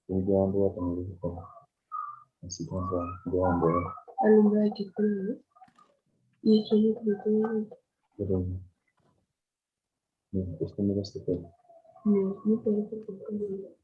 Jangan buat dulu masih jangan boleh. Alumni gitu. Iya sih gitu. Belum. Nih, terus kamu harus tetap. Ini perlu.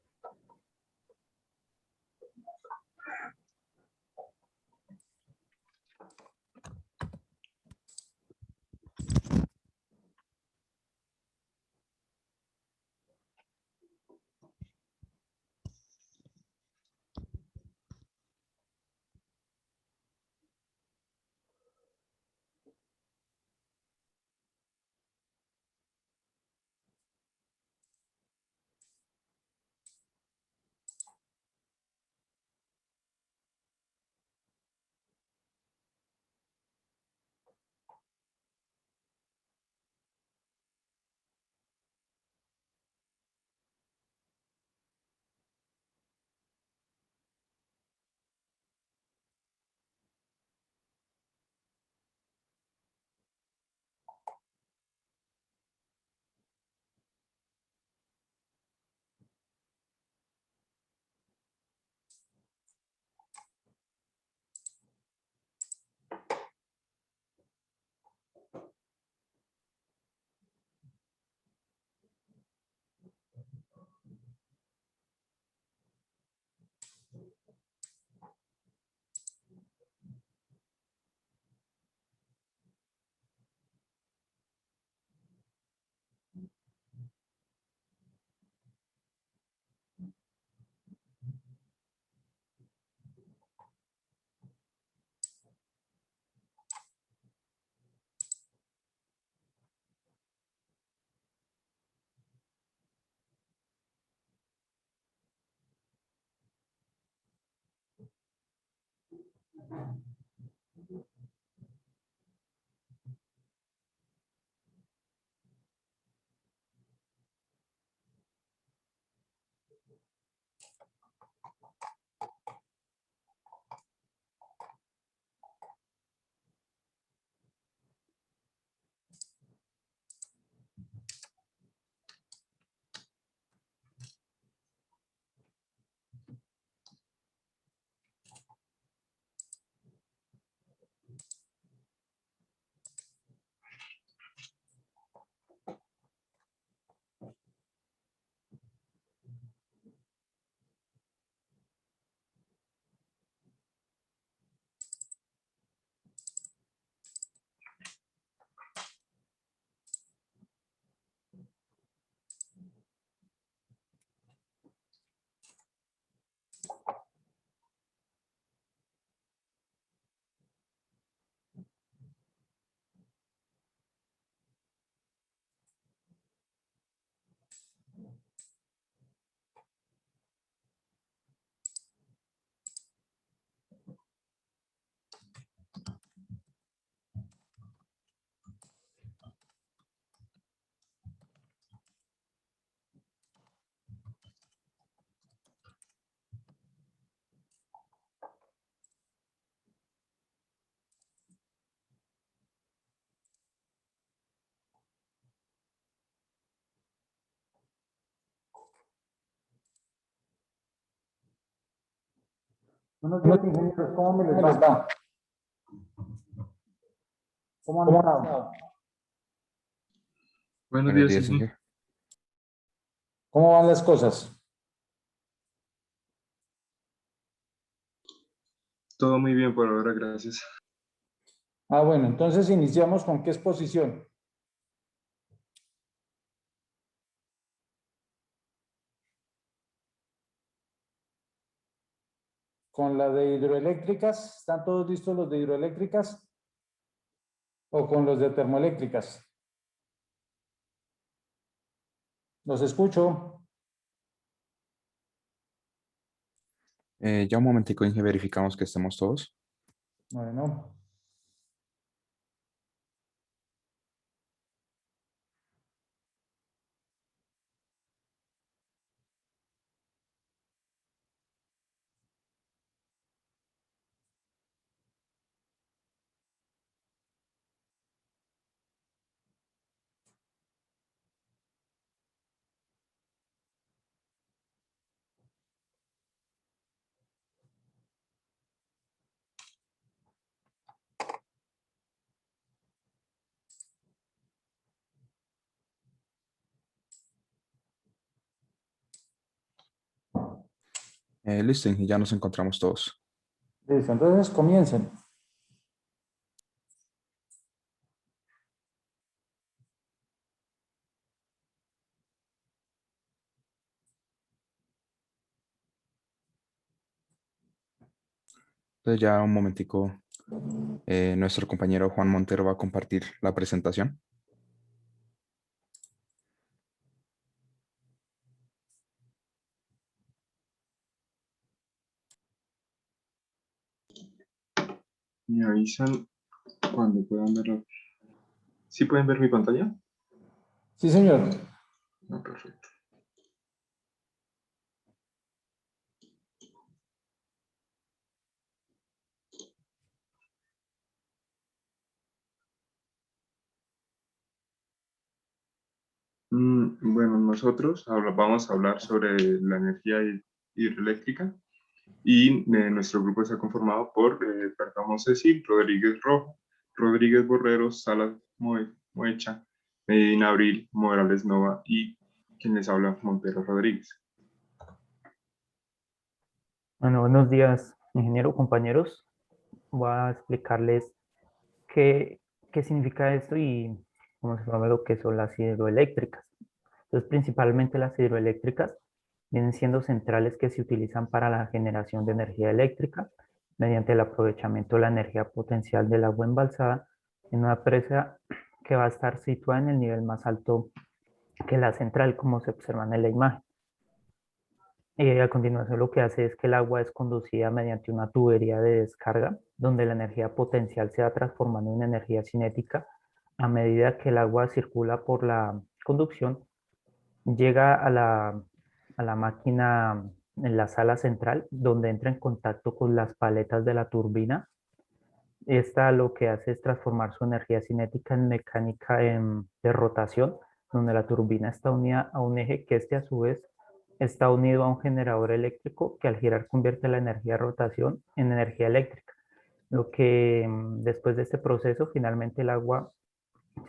Buenos días, ingenieros. ¿Cómo me les va? ¿Cómo han estado? Buenos Buenos días, días, Inge. Inge. ¿Cómo van las cosas? Todo muy bien por ahora, gracias. Ah, bueno, entonces iniciamos con qué exposición. Con la de hidroeléctricas. ¿Están todos listos los de hidroeléctricas? ¿O con los de termoeléctricas? Los escucho. Ya un momentico, Inge, verificamos que estemos todos. Bueno. Listo, Inge, ya nos encontramos todos. Listo, entonces comiencen. Entonces ya un momentico, nuestro compañero Juan Montero va a compartir la presentación. Me avisan cuando puedan verlo. ¿Sí pueden ver mi pantalla? Sí, señor. Ah, perfecto. Bueno, nosotros vamos a hablar sobre la energía hidroeléctrica y nuestro grupo está conformado por Perdomo Cecil, Rodríguez Rojo, Rodríguez Borrero, Salas Moecha, Medina Abril, Morales Nova y quien les habla, Montero Rodríguez. Bueno, buenos días, ingeniero, compañeros. Voy a explicarles qué significa esto y cómo se llama lo que son las hidroeléctricas. Entonces, principalmente las hidroeléctricas vienen siendo centrales que se utilizan para la generación de energía eléctrica mediante el aprovechamiento de la energía potencial del agua embalsada en una presa que va a estar situada en el nivel más alto que la central, como se observa en la imagen. A continuación lo que hace es que el agua es conducida mediante una tubería de descarga, donde la energía potencial se va transformando en energía cinética. A medida que el agua circula por la conducción, llega a la máquina en la sala central, donde entra en contacto con las paletas de la turbina. Esta lo que hace es transformar su energía cinética en mecánica de rotación, donde la turbina está unida a un eje que a su vez está unido a un generador eléctrico que al girar convierte la energía de rotación en energía eléctrica. Lo que después de este proceso, finalmente el agua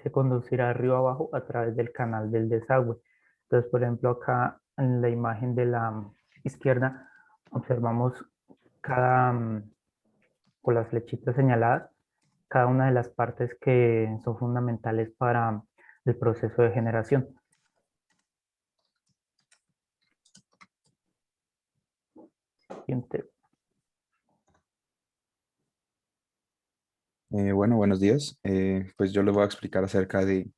se conducirá de arriba abajo a través del canal del desagüe. Entonces, por ejemplo, acá en la imagen de la izquierda observamos cada, con las flechitas señaladas, cada una de las partes que son fundamentales para el proceso de generación. Siguiente. Bueno, buenos días. Pues yo les voy a explicar acerca de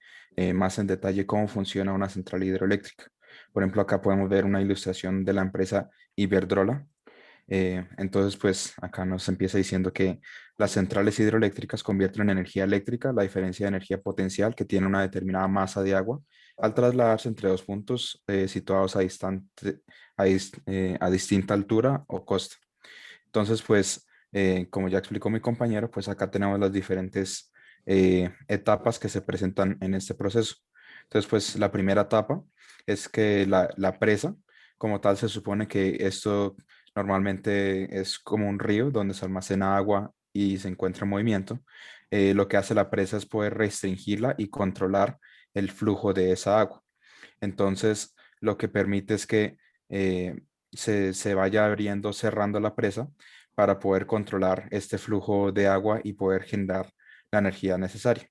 más en detalle cómo funciona una central hidroeléctrica. Por ejemplo, acá podemos ver una ilustración de la empresa Iberdrola. Entonces, pues acá nos empieza diciendo que las centrales hidroeléctricas convierten en energía eléctrica la diferencia de energía potencial que tiene una determinada masa de agua al trasladarse entre dos puntos situados a distinta altura o costa. Entonces, pues, como ya explicó mi compañero, pues acá tenemos las diferentes etapas que se presentan en este proceso. Entonces, pues la primera etapa es que la presa, como tal, se supone que esto normalmente es como un río donde se almacena agua y se encuentra en movimiento. Lo que hace la presa es poder restringirla y controlar el flujo de esa agua. Entonces, lo que permite es que se vaya abriendo, cerrando la presa para poder controlar este flujo de agua y poder generar la energía necesaria.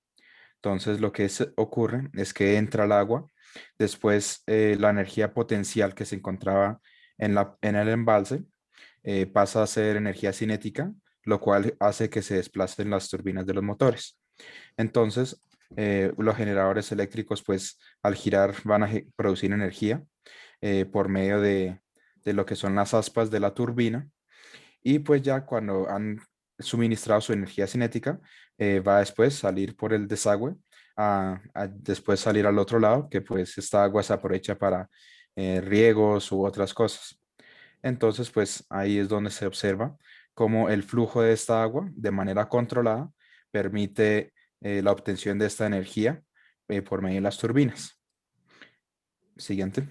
Entonces, lo que ocurre es que entra el agua, después la energía potencial que se encontraba en el embalse pasa a ser energía cinética, lo cual hace que se desplacen las turbinas de los motores. Entonces, los generadores eléctricos, pues al girar van a producir energía por medio de lo que son las aspas de la turbina, y pues ya cuando han suministrado su energía cinética, va a después salir por el desagüe, a después salir al otro lado, que pues esta agua se aprovecha para riegos u otras cosas. Entonces, pues ahí es donde se observa cómo el flujo de esta agua, de manera controlada, permite la obtención de esta energía por medio de las turbinas. Siguiente.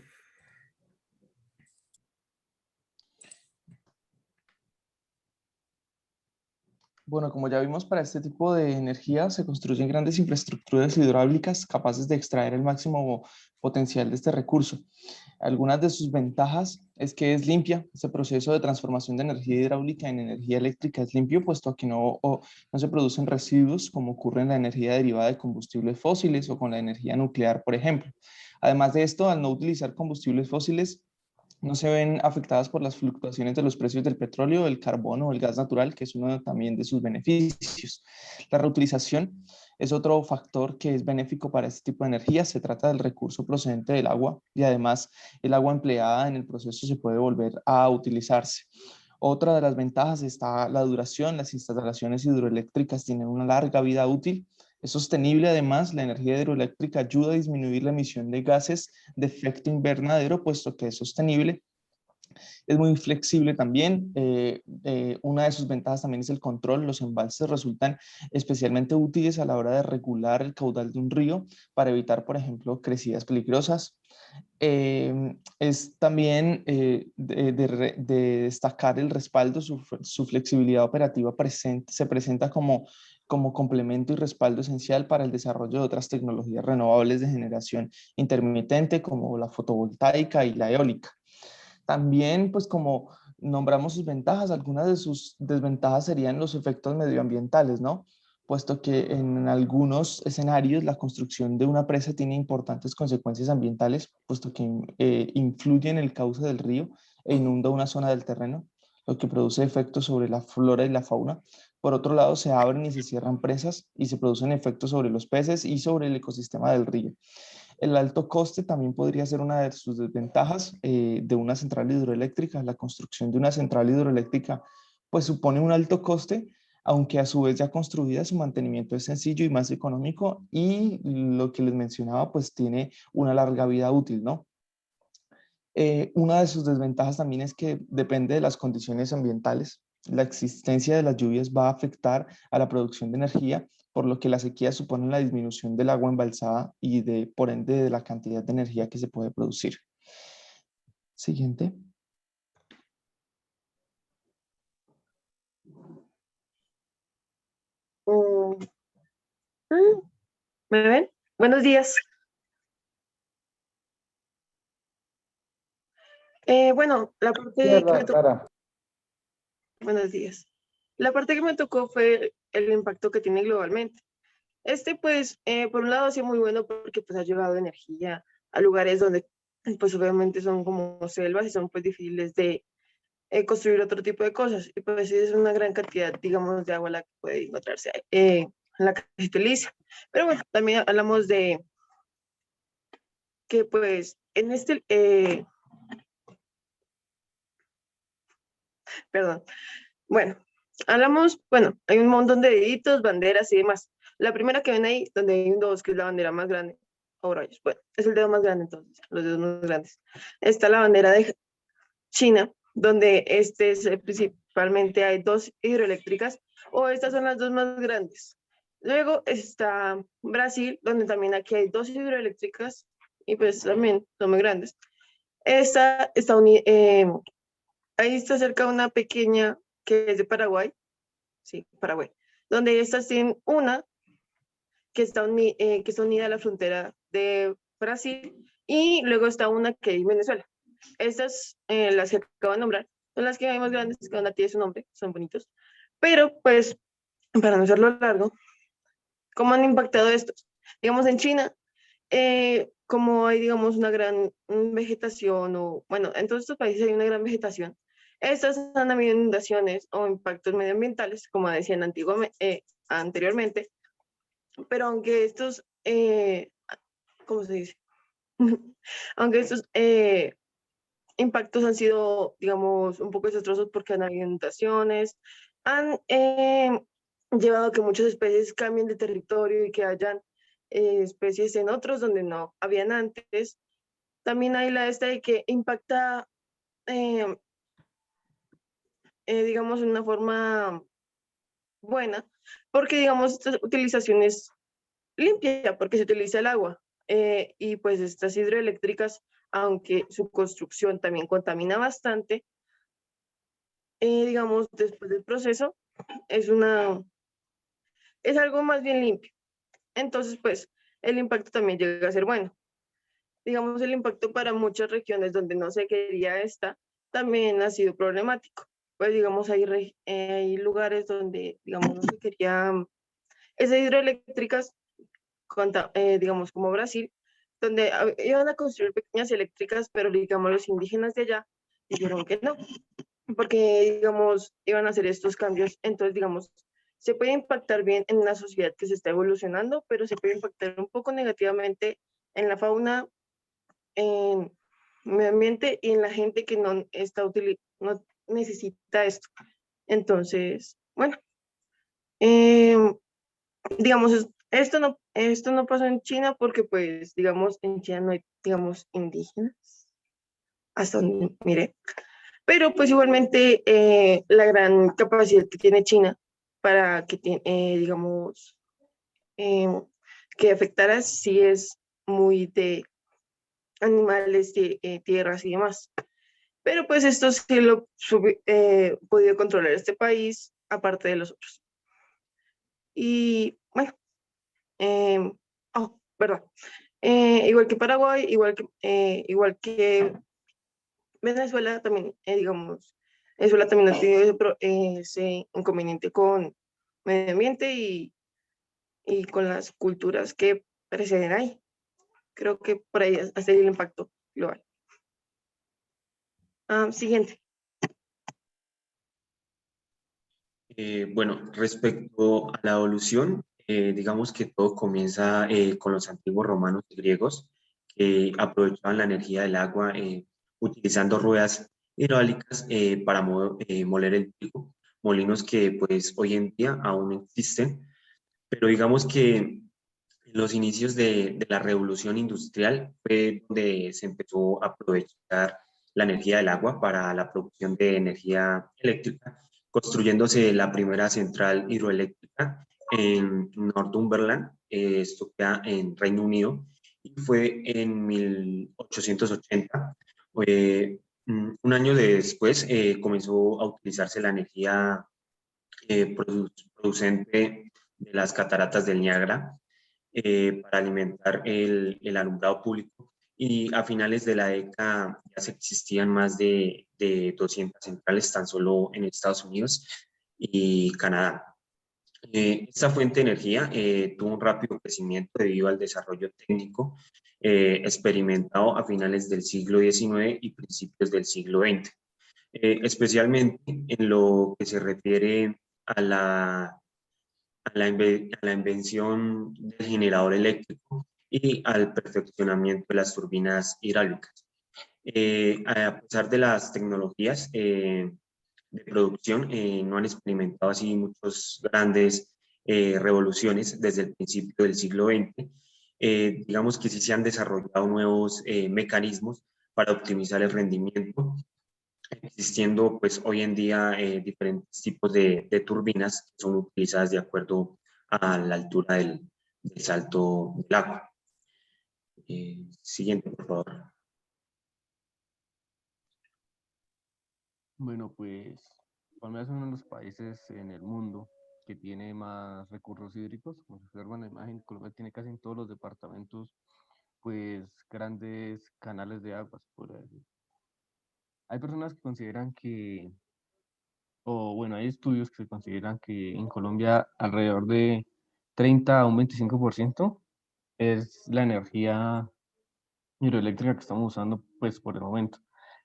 Bueno, como ya vimos, para este tipo de energía se construyen grandes infraestructuras hidráulicas capaces de extraer el máximo potencial de este recurso. Algunas de sus ventajas es que es limpia. Este proceso de transformación de energía hidráulica en energía eléctrica es limpio, puesto que no se producen residuos como ocurre en la energía derivada de combustibles fósiles o con la energía nuclear, por ejemplo. Además de esto, al no utilizar combustibles fósiles, no se ven afectadas por las fluctuaciones de los precios del petróleo, el carbón o el gas natural, que es uno también de sus beneficios. La reutilización es otro factor que es benéfico para este tipo de energía. Se trata del recurso procedente del agua y además el agua empleada en el proceso se puede volver a utilizarse. Otra de las ventajas está la duración. Las instalaciones hidroeléctricas tienen una larga vida útil. Es sostenible, además, la energía hidroeléctrica ayuda a disminuir la emisión de gases de efecto invernadero, puesto que es sostenible. Es muy flexible también. Una de sus ventajas también es el control. Los embalses resultan especialmente útiles a la hora de regular el caudal de un río para evitar, por ejemplo, crecidas peligrosas. Es también de destacar el respaldo, su flexibilidad operativa se presenta como complemento y respaldo esencial para el desarrollo de otras tecnologías renovables de generación intermitente como la fotovoltaica y la eólica. También, pues como nombramos sus ventajas, algunas de sus desventajas serían los efectos medioambientales, ¿no? Puesto que en algunos escenarios la construcción de una presa tiene importantes consecuencias ambientales, puesto que influye en el cauce del río e inunda una zona del terreno, lo que produce efectos sobre la flora y la fauna. Por otro lado, se abren y se cierran presas y se producen efectos sobre los peces y sobre el ecosistema del río. El alto coste también podría ser una de sus desventajas de una central hidroeléctrica. La construcción de una central hidroeléctrica pues supone un alto coste, aunque a su vez ya construida su mantenimiento es sencillo y más económico, y lo que les mencionaba pues tiene una larga vida útil, ¿no? Una de sus desventajas también es que depende de las condiciones ambientales. La existencia de las lluvias va a afectar a la producción de energía, por lo que la sequía supone la disminución del agua embalsada y por ende de la cantidad de energía que se puede producir. Siguiente. ¿Me ven? Buenos días. Bueno, la parte que me tocó, Clara. buenos días. La parte que me tocó fue el impacto que tiene globalmente. Pues, por un lado ha sido muy bueno porque pues ha llevado energía a lugares donde pues obviamente son como selvas y son pues difíciles de construir otro tipo de cosas. Y pues es una gran cantidad, digamos, de agua la que puede encontrarse, la que se utiliza. Pero bueno, también hablamos de que pues en perdón, bueno, bueno, hay un montón de deditos, banderas y demás. La primera que ven ahí, donde hay un 2, que es la bandera más grande, o rayos, bueno, es el dedo más grande entonces, los dedos más grandes. Está la bandera de China, donde principalmente hay 2 hidroeléctricas, o estas son las 2 más grandes. Luego está Brasil, donde también aquí hay 2 hidroeléctricas, y pues también son muy grandes. Ahí está cerca una pequeña que es de Paraguay, sí, Paraguay, donde estas tienen una que está unida a la frontera de Brasil, y luego está una que hay en Venezuela. Estas, las que acabo de nombrar, son las que hay más grandes, cada una tiene su nombre, son bonitos, pero pues, para no hacerlo largo, ¿cómo han impactado estos? Digamos, en China, como hay, digamos, una gran vegetación, o bueno, en todos estos países hay una gran vegetación, estas han habido inundaciones o impactos medioambientales, como decían anteriormente, pero aunque estos, ¿cómo se dice? Aunque estos impactos han sido, digamos, un poco desastrosos porque han habido inundaciones, han llevado a que muchas especies cambien de territorio y que hayan especies en otros donde no habían antes. También hay la esta de que impacta, eh, digamos, de una forma buena, porque, digamos, esta utilización es limpia, porque se utiliza el agua. Y pues estas hidroeléctricas, aunque su construcción también contamina bastante, digamos, después del proceso, es algo más bien limpio. Entonces, pues, el impacto también llega a ser bueno. Digamos, el impacto para muchas regiones donde no se quería esta, también ha sido problemático. Pues, digamos, hay lugares donde, digamos, no se quería esas hidroeléctricas, digamos, como Brasil, donde iban a construir pequeñas eléctricas, pero, digamos, los indígenas de allá dijeron que no, porque, digamos, iban a hacer estos cambios. Entonces, digamos, se puede impactar bien en una sociedad que se está evolucionando, pero se puede impactar un poco negativamente en la fauna, en el medio ambiente y en la gente que no necesita esto. Entonces, bueno, eh, digamos, esto no pasó en China porque, pues, digamos, en China no hay, digamos, indígenas, hasta donde mire. Pero pues igualmente la gran capacidad que tiene China para que, digamos, eh, que afectara sí es muy de animales, de tierras y demás. Pero pues esto sí lo podido controlar este país, aparte de los otros. Y bueno, perdón. Igual que Paraguay, igual que Venezuela también, digamos, Venezuela también ha tenido ese inconveniente con medio ambiente y con las culturas que preceden ahí. Creo que por ahí hace el impacto global. Siguiente. Bueno, respecto a la evolución, digamos que todo comienza con los antiguos romanos y griegos, que aprovechaban la energía del agua utilizando ruedas hidráulicas para moler el trigo, molinos que pues hoy en día aún existen, pero digamos que en los inicios de la revolución industrial fue donde se empezó a aprovechar la energía del agua para la producción de energía eléctrica, construyéndose la primera central hidroeléctrica en Northumberland, esto queda en Reino Unido, y fue en 1880. Un año después comenzó a utilizarse la energía producente de las cataratas del Niágara para alimentar el alumbrado público. Y a finales de la década ya se existían más de 200 centrales tan solo en Estados Unidos y Canadá. Esta fuente de energía tuvo un rápido crecimiento debido al desarrollo técnico experimentado a finales del siglo XIX y principios del siglo XX, especialmente en lo que se refiere a a la invención del generador eléctrico y al perfeccionamiento de las turbinas hidráulicas. A pesar de las tecnologías de producción, no han experimentado así muchos grandes revoluciones desde el principio del siglo XX. Digamos que sí se han desarrollado nuevos mecanismos para optimizar el rendimiento, existiendo pues hoy en día diferentes tipos de turbinas que son utilizadas de acuerdo a la altura del salto del agua. Siguiente, por favor. Bueno, pues Colombia es uno de los países en el mundo que tiene más recursos hídricos. Como se observa en la imagen, Colombia tiene casi en todos los departamentos, pues, grandes canales de aguas, por decir. Hay personas que consideran que, o bueno, hay estudios que consideran que en Colombia alrededor de 30 a un 25% es la energía hidroeléctrica que estamos usando, pues, por el momento.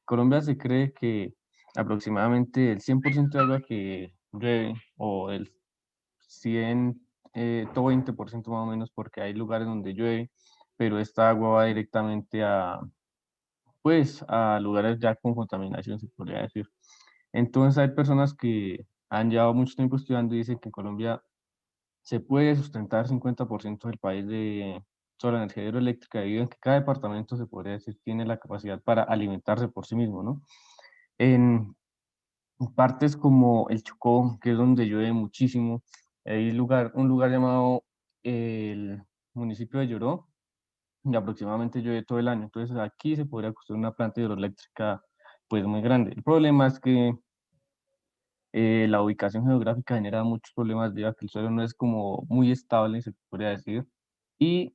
Colombia se cree que aproximadamente el 100% de agua que llueve, o el 120% más o menos, porque hay lugares donde llueve, pero esta agua va directamente a, pues, a lugares ya con contaminación, se podría decir. Entonces hay personas que han llevado mucho tiempo estudiando y dicen que en Colombia se puede sustentar 50% del país sobre la energía hidroeléctrica, debido a que cada departamento, se podría decir, tiene la capacidad para alimentarse por sí mismo, ¿no? En partes como el Chocó, que es donde llueve muchísimo, hay un lugar llamado el municipio de Lloró, y aproximadamente llueve todo el año. Entonces aquí se podría construir una planta hidroeléctrica pues muy grande. El problema es que la ubicación geográfica genera muchos problemas, debido a que el suelo no es como muy estable, se podría decir. Y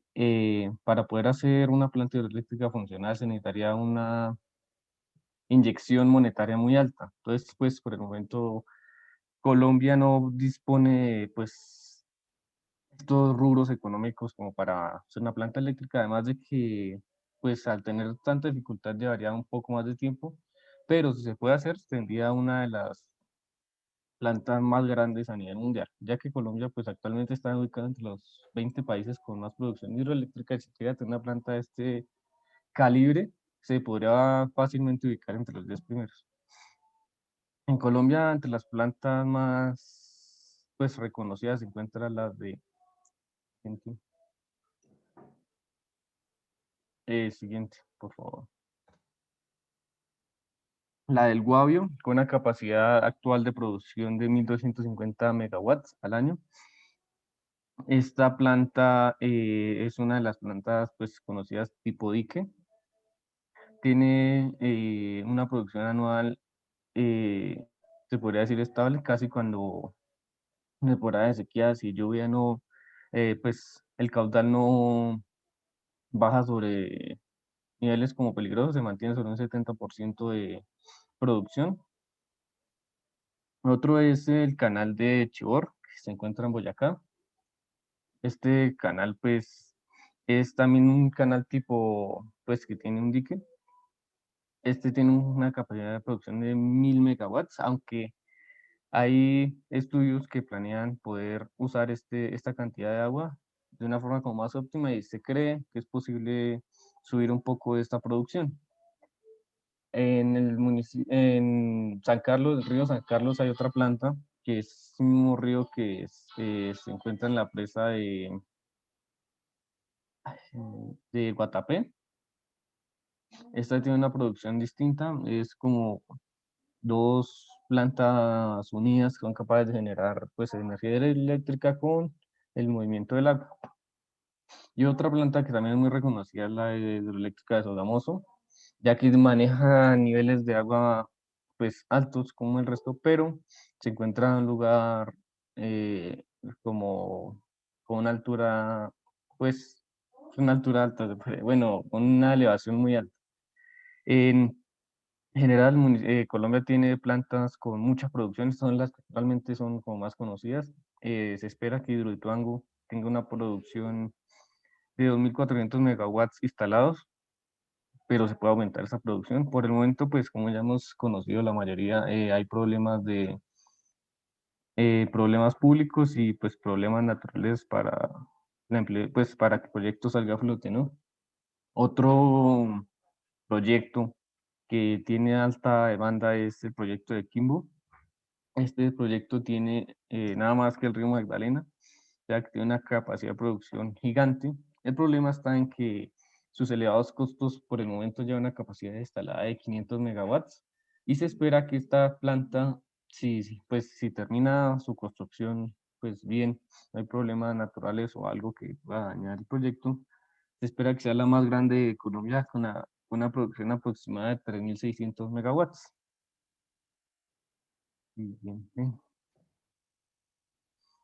para poder hacer una planta hidroeléctrica funcional se necesitaría una inyección monetaria muy alta. Entonces, pues por el momento Colombia no dispone pues estos rubros económicos como para hacer una planta eléctrica, además de que pues al tener tanta dificultad llevaría un poco más de tiempo, pero si se puede hacer, tendría una de las plantas más grandes a nivel mundial, ya que Colombia pues actualmente está ubicado entre los 20 países con más producción hidroeléctrica. Y si quiere tener una planta de este calibre, se podría fácilmente ubicar entre los 10 primeros. En Colombia, entre las plantas más pues reconocidas se encuentran las de siguiente, por favor. La del Guavio, con una capacidad actual de producción de 1.250 megawatts al año. Esta planta es una de las plantas pues conocidas tipo dique. Tiene una producción anual, se podría decir, estable, casi cuando en temporada de sequía, si lluvia no, pues el caudal no baja sobre niveles como peligrosos, se mantiene sobre un 70% de producción. Otro es el canal de Chivor, que se encuentra en Boyacá. Este canal, pues, es también un canal tipo, pues, que tiene un dique. Este tiene una capacidad de producción de 1.000 megawatts, aunque hay estudios que planean poder usar esta cantidad de agua de una forma como más óptima, y se cree que es posible subir un poco esta producción. En San Carlos, el río San Carlos, hay otra planta que es un mismo río que se encuentra en la presa de Guatapé. Esta tiene una producción distinta, es como dos plantas unidas que son capaces de generar pues energía eléctrica con el movimiento del agua. Y otra planta que también es muy reconocida es la hidroeléctrica de Sogamoso, ya que maneja niveles de agua pues altos como el resto, pero se encuentra en un lugar como con una altura, pues una altura alta, bueno, con una elevación muy alta. En general, Colombia tiene plantas con mucha producción, son las que realmente son como más conocidas. Se espera que Hidroituango tenga una producción de 2.400 megawatts instalados, pero se puede aumentar esa producción. Por el momento, pues como ya hemos conocido la mayoría, hay problemas públicos y pues problemas naturales para, pues, para que el proyecto salga a flote, ¿no? Otro proyecto que tiene alta demanda es el proyecto de Quimbo. Este proyecto tiene nada más que el río Magdalena, ya que tiene una capacidad de producción gigante. El problema está en que sus elevados costos por el momento llevan una capacidad instalada de 500 megawatts y se espera que esta planta, pues, si termina su construcción pues bien, no hay problemas naturales o algo que pueda dañar el proyecto, se espera que sea la más grande de Colombia con una producción aproximada de 3.600 megawatts. Siguiente.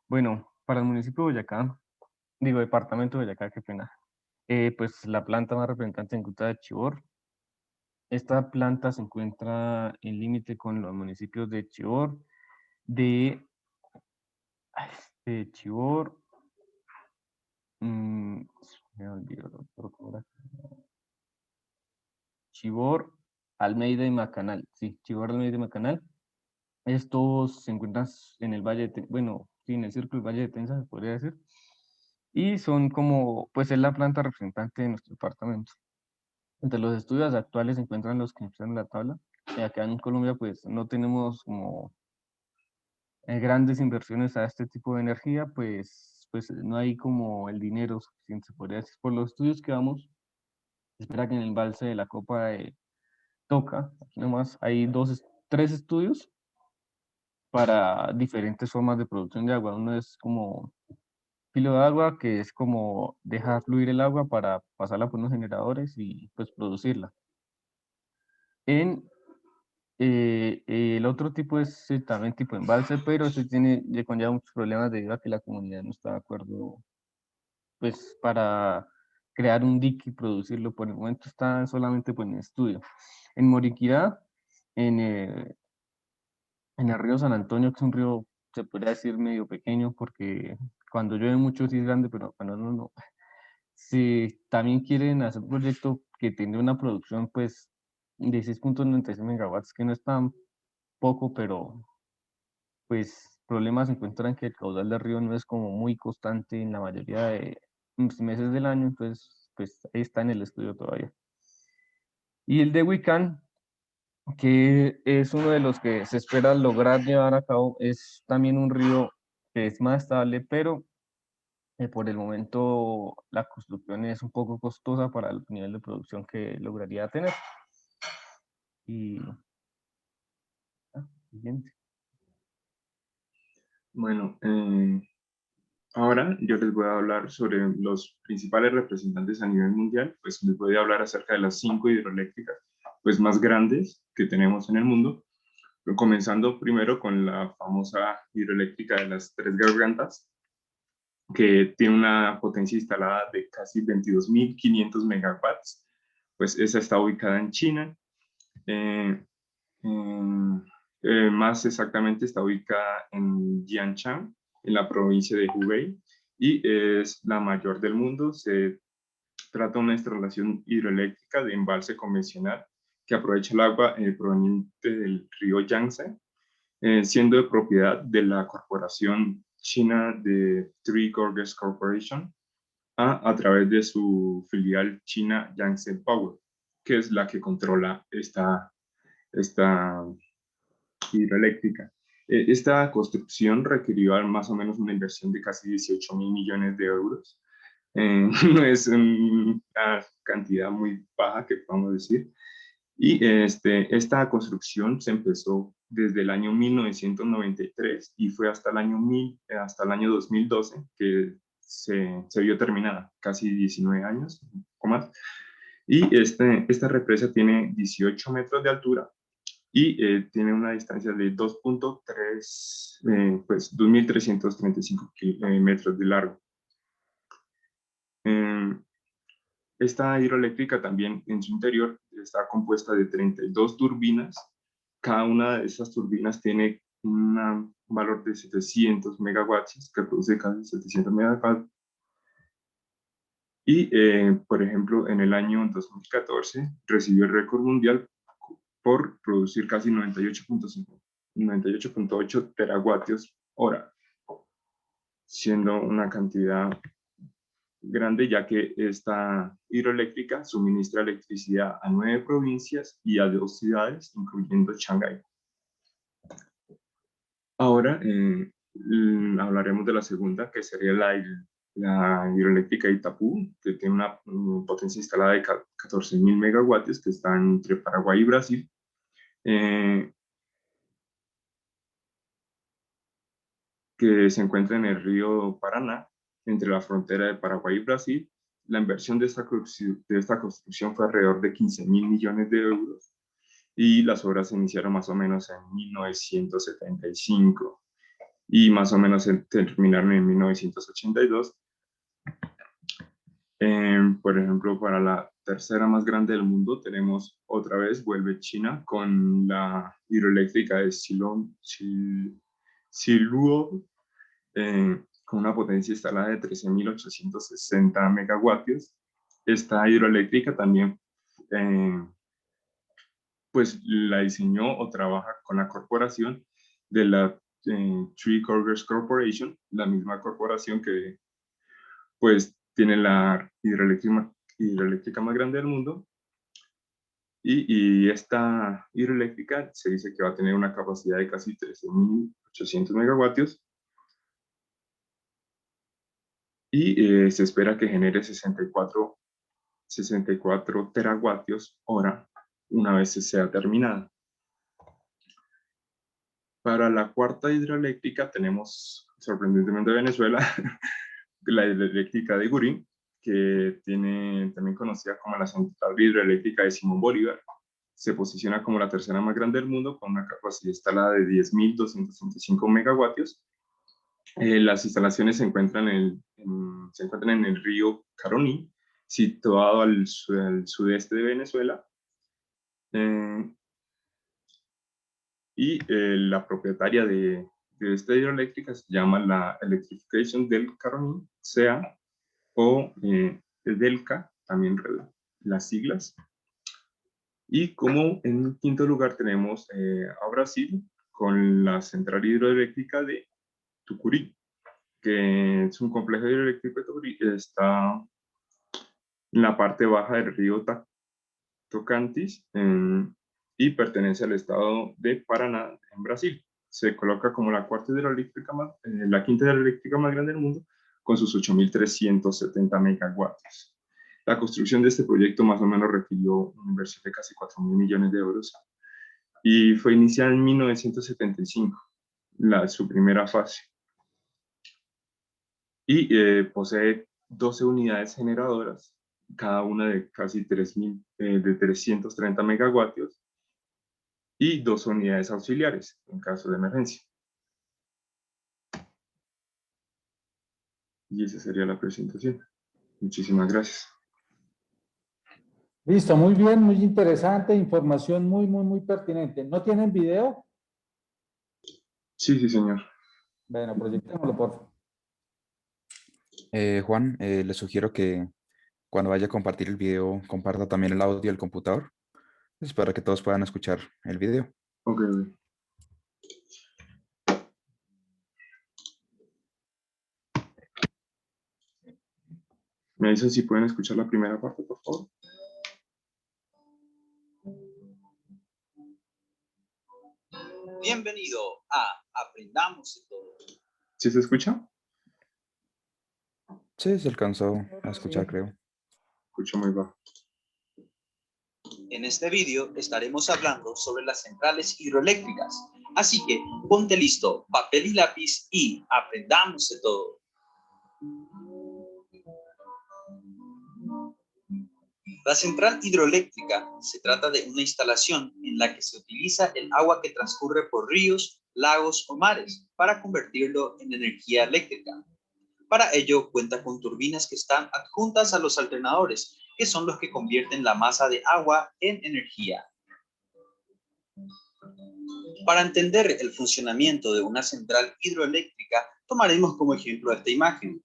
Bueno, para el municipio de Boyacá, digo departamento de Boyacá, qué pena, pues la planta más representante se encuentra de Chivor. Esta planta se encuentra en límite con los municipios de Chivor, de, de Chivor, me olvidó el otro, ¿cómo era? Chivor, Almeida y Macanal. Sí, Chivor, Almeida y Macanal. Estos se encuentran en el Valle de, bueno, sí, en el círculo del Valle de Tenza, se podría decir. Y son como, pues es la planta representante de nuestro departamento. Entre los estudios actuales se encuentran los que están en la tabla. Acá en Colombia, pues no tenemos como grandes inversiones a este tipo de energía, pues no hay como el dinero suficiente, se podría decir. Por los estudios que vamos, se espera que en el embalse de la Copa de Toca, aquí nomás, hay tres estudios para diferentes formas de producción de agua. Uno es como filo de agua, que es como dejar fluir el agua para pasarla por unos generadores y pues producirla. El otro tipo es también tipo embalse, pero eso ya conlleva muchos problemas debido a que la comunidad no está de acuerdo pues para crear un dique y producirlo. Por el momento está solamente pues, en estudio. En Moriquirá, en, eh, en el río San Antonio, que es un río, se podría decir medio pequeño, porque cuando llueve mucho sí es grande, pero cuando no. Si también quieren hacer un proyecto que tenga una producción pues de 6.96 megawatts, que no es tan poco, pero pues problemas se encuentran que el caudal del río no es como muy constante en la mayoría de meses del año, entonces pues ahí está en el estudio todavía. Y el de Huicán, que es uno de los que se espera lograr llevar a cabo, es también un río que es más estable, pero por el momento la construcción es un poco costosa para el nivel de producción que lograría tener. Y siguiente. Bueno, ahora yo les voy a hablar sobre los principales representantes a nivel mundial, pues les voy a hablar acerca de las 5 hidroeléctricas pues, más grandes que tenemos en el mundo, comenzando primero con la famosa hidroeléctrica de las Tres Gargantas, que tiene una potencia instalada de casi 22.500 megawatts, pues esa está ubicada en China. Más exactamente está ubicada en Jianshan, en la provincia de Hubei, y es la mayor del mundo. Se trata de una instalación hidroeléctrica de embalse convencional que aprovecha el agua proveniente del río Yangtze, siendo de propiedad de la corporación china de Three Gorges Corporation. a través de su filial china Yangtze Power, que es la que controla esta hidroeléctrica. Esta construcción requirió más o menos una inversión de casi 18.000 millones de euros. No es una cantidad muy baja que podamos decir. Y esta construcción se empezó desde el año 1993 y fue hasta hasta el año 2012 que se vio terminada, casi 19 años o más. Y esta represa tiene 18 metros de altura y tiene una distancia de 2.3, pues 2.335 metros de largo. Esta hidroeléctrica también en su interior está compuesta de 32 turbinas. Cada una de estas turbinas tiene un valor de 700 megawatts, que produce casi 700 megawatts. Y, por ejemplo, en el año 2014 recibió el récord mundial por producir casi 98.8 teravatios hora, siendo una cantidad grande, ya que esta hidroeléctrica suministra electricidad a 9 provincias y a 2 ciudades, incluyendo Shanghái. Ahora hablaremos de la segunda, que sería la hidroeléctrica de Itapú, que tiene una potencia instalada de 14.000 megawatts, que está entre Paraguay y Brasil. Que se encuentra en el río Paraná, entre la frontera de Paraguay y Brasil. La inversión de esta construcción fue alrededor de 15.000 millones de euros y las obras se iniciaron más o menos en 1975 y más o menos terminaron en 1982. Por ejemplo, para la tercera más grande del mundo tenemos otra vez, vuelve China con la hidroeléctrica de Siluo, con una potencia instalada de 13.860 megawatios. Esta hidroeléctrica también pues la diseñó o trabaja con la corporación de la Three Gorges Corporation, la misma corporación que pues tiene la hidroeléctrica más grande del mundo. Y esta hidroeléctrica se dice que va a tener una capacidad de casi 13.800 megawatios y se espera que genere 64 teravatios hora una vez sea terminada. Para la cuarta hidroeléctrica tenemos, sorprendentemente, Venezuela, la hidroeléctrica de Gurín, que tiene también conocida como la central hidroeléctrica de Simón Bolívar. Se posiciona como la tercera más grande del mundo con una capacidad instalada de 10.265 megawatios. Las instalaciones se encuentran en el río Caroní, situado al sudeste de Venezuela. Y la propietaria de esta hidroeléctrica se llama la Electrification del Caroní, SEA, o EDELCA, también las siglas. Y como en quinto lugar tenemos a Brasil con la central hidroeléctrica de Tucurí, que es un complejo hidroeléctrico de Tucurí, está en la parte baja del río Tocantins y pertenece al estado de Paraná, en Brasil. Se coloca como la quinta hidroeléctrica más grande del mundo, con sus 8.370 megawatts. La construcción de este proyecto más o menos requirió una inversión de casi 4.000 millones de euros y fue iniciada en 1975, su primera fase. Y posee 12 unidades generadoras, cada una de casi 330 megawatios, y 2 unidades auxiliares en caso de emergencia. Y esa sería la presentación. Muchísimas gracias. Listo, muy bien, muy interesante, información muy pertinente. ¿No tienen video? Sí, señor. Bueno, proyectémoslo, por favor. Juan, le sugiero que cuando vaya a compartir el video, comparta también el audio del computador, pues, para que todos puedan escuchar el video. Ok. Me dicen si pueden escuchar la primera parte, por favor. Bienvenido a Aprendamos de Todo. ¿Sí se escucha? Sí, se alcanzó a escuchar, creo. Escucho muy bajo. En este vídeo estaremos hablando sobre las centrales hidroeléctricas. Así que ponte listo, papel y lápiz y aprendamos de todo. La central hidroeléctrica se trata de una instalación en la que se utiliza el agua que transcurre por ríos, lagos o mares para convertirlo en energía eléctrica. Para ello cuenta con turbinas que están adjuntas a los alternadores, que son los que convierten la masa de agua en energía. Para entender el funcionamiento de una central hidroeléctrica, tomaremos como ejemplo esta imagen,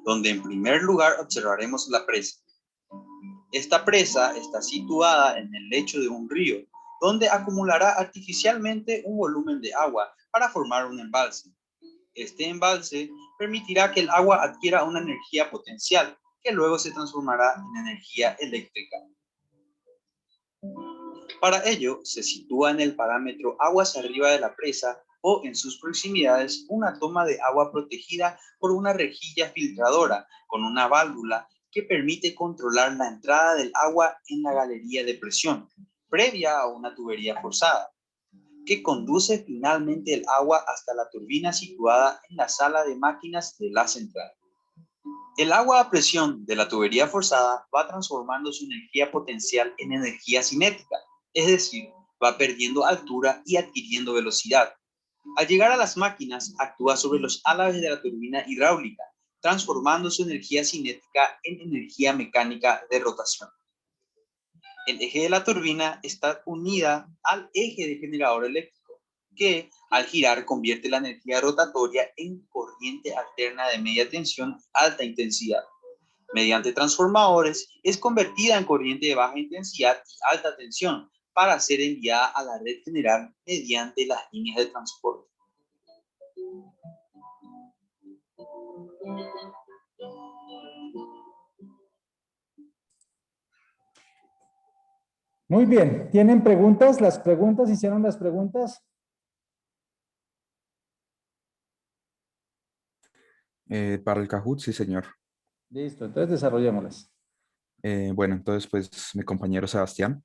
donde en primer lugar observaremos la presa. Esta presa está situada en el lecho de un río, donde acumulará artificialmente un volumen de agua para formar un embalse. Este embalse permitirá que el agua adquiera una energía potencial, que luego se transformará en energía eléctrica. Para ello, se sitúa en el parámetro aguas arriba de la presa o en sus proximidades una toma de agua protegida por una rejilla filtradora con una válvula que permite controlar la entrada del agua en la galería de presión, previa a una tubería forzada, que conduce finalmente el agua hasta la turbina situada en la sala de máquinas de la central. El agua a presión de la tubería forzada va transformando su energía potencial en energía cinética, es decir, va perdiendo altura y adquiriendo velocidad. Al llegar a las máquinas, actúa sobre los álabes de la turbina hidráulica, transformando su energía cinética en energía mecánica de rotación. El eje de la turbina está unida al eje del generador eléctrico, que al girar convierte la energía rotatoria en corriente alterna de media tensión alta intensidad. Mediante transformadores es convertida en corriente de baja intensidad y alta tensión para ser enviada a la red general mediante las líneas de transporte. Muy bien, ¿tienen preguntas? ¿Las preguntas? ¿Hicieron las preguntas? Para el Kahoot, sí, señor. Listo, entonces desarrollémoslas. Bueno, entonces pues mi compañero Sebastián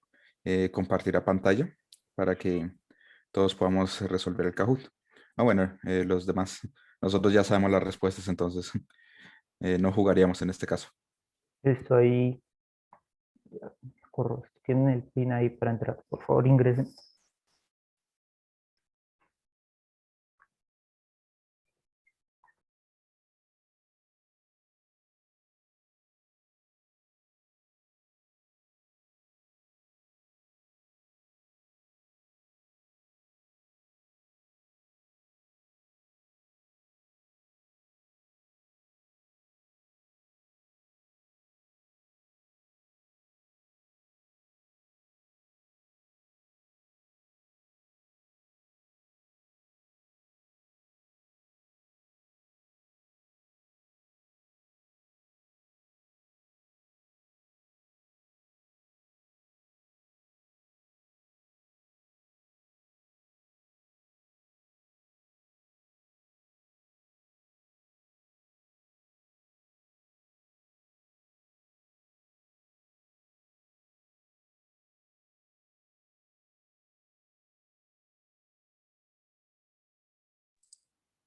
compartirá pantalla para que todos podamos resolver el Kahoot. Bueno, los demás, nosotros ya sabemos las respuestas, entonces no jugaríamos en este caso. Estoy, corro, tienen el pin ahí para entrar. Por favor, ingresen.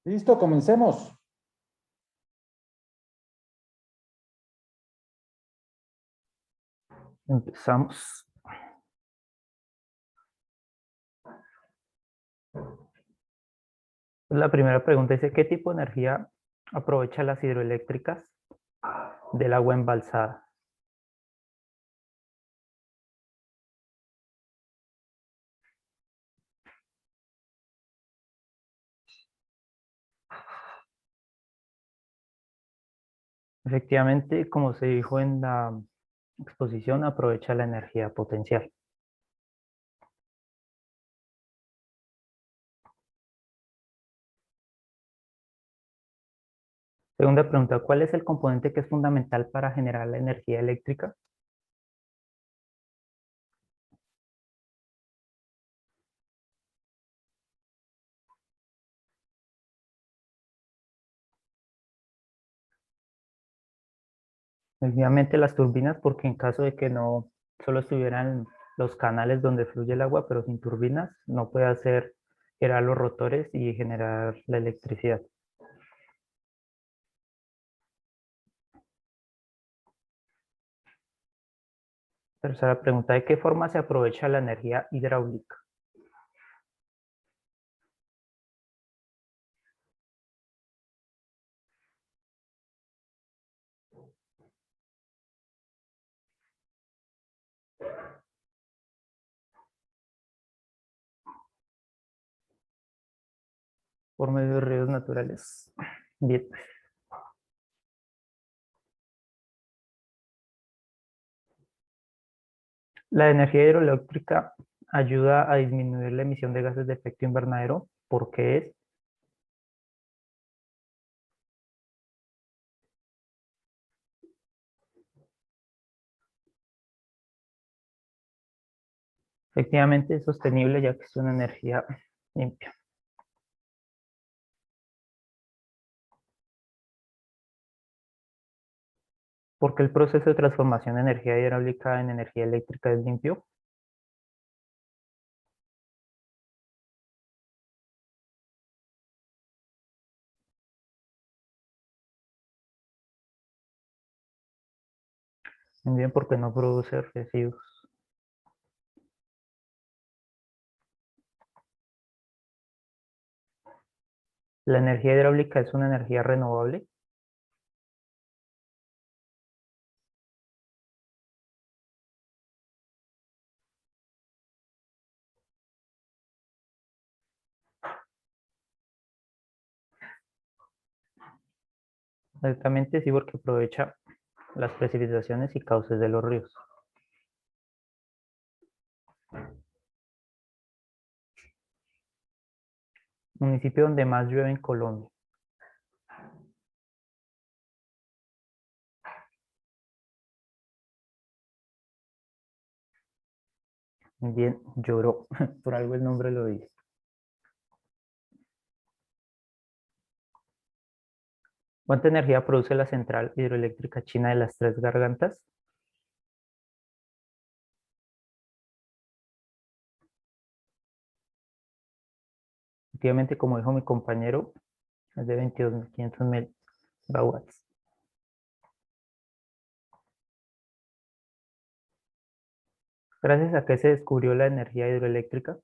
Listo, comencemos. Empezamos. La primera pregunta dice, ¿qué tipo de energía aprovecha las hidroeléctricas del agua embalsada? Efectivamente, como se dijo en la exposición, aprovecha la energía potencial. Segunda pregunta, ¿cuál es el componente que es fundamental para generar la energía eléctrica? Obviamente las turbinas, porque en caso de que no solo estuvieran los canales donde fluye el agua, pero sin turbinas, no puede hacer girar los rotores y generar la electricidad. Tercera pregunta, ¿de qué forma se aprovecha la energía hidráulica? Por medio de ríos naturales. Bien. La energía hidroeléctrica ayuda a disminuir la emisión de gases de efecto invernadero. ¿Por qué es? Efectivamente es sostenible ya que es una energía limpia. ¿Por qué el proceso de transformación de energía hidráulica en energía eléctrica es limpio? Bien, porque no produce residuos. ¿La energía hidráulica es una energía renovable? Exactamente sí, porque aprovecha las precipitaciones y cauces de los ríos. Municipio donde más llueve en Colombia. Bien, lloró. Por algo el nombre lo dice. ¿Cuánta energía produce la central hidroeléctrica china de las Tres Gargantas? Efectivamente, como dijo mi compañero, es de 22.500 megawatts. ¿Gracias a qué se descubrió la energía hidroeléctrica?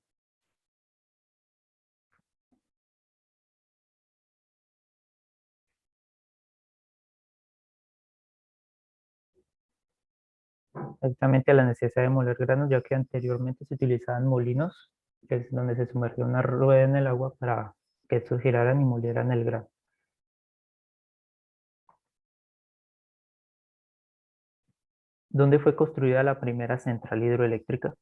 Exactamente a la necesidad de moler granos, ya que anteriormente se utilizaban molinos, que es donde se sumergía una rueda en el agua para que estos giraran y molieran el grano. ¿Dónde fue construida la primera central hidroeléctrica?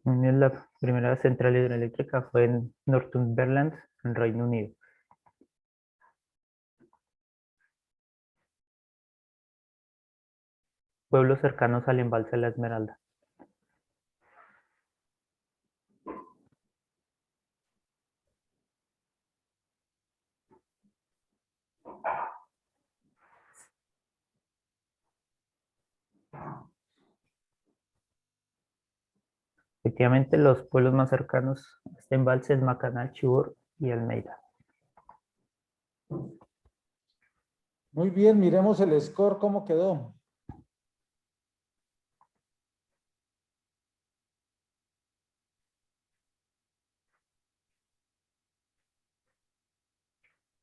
La primera central hidroeléctrica fue en Northumberland, en Reino Unido. Pueblos cercanos al embalse de la Esmeralda. Efectivamente, los pueblos más cercanos a este embalse es Macanal, Chivor y Almeida. Muy bien, miremos el score, cómo quedó.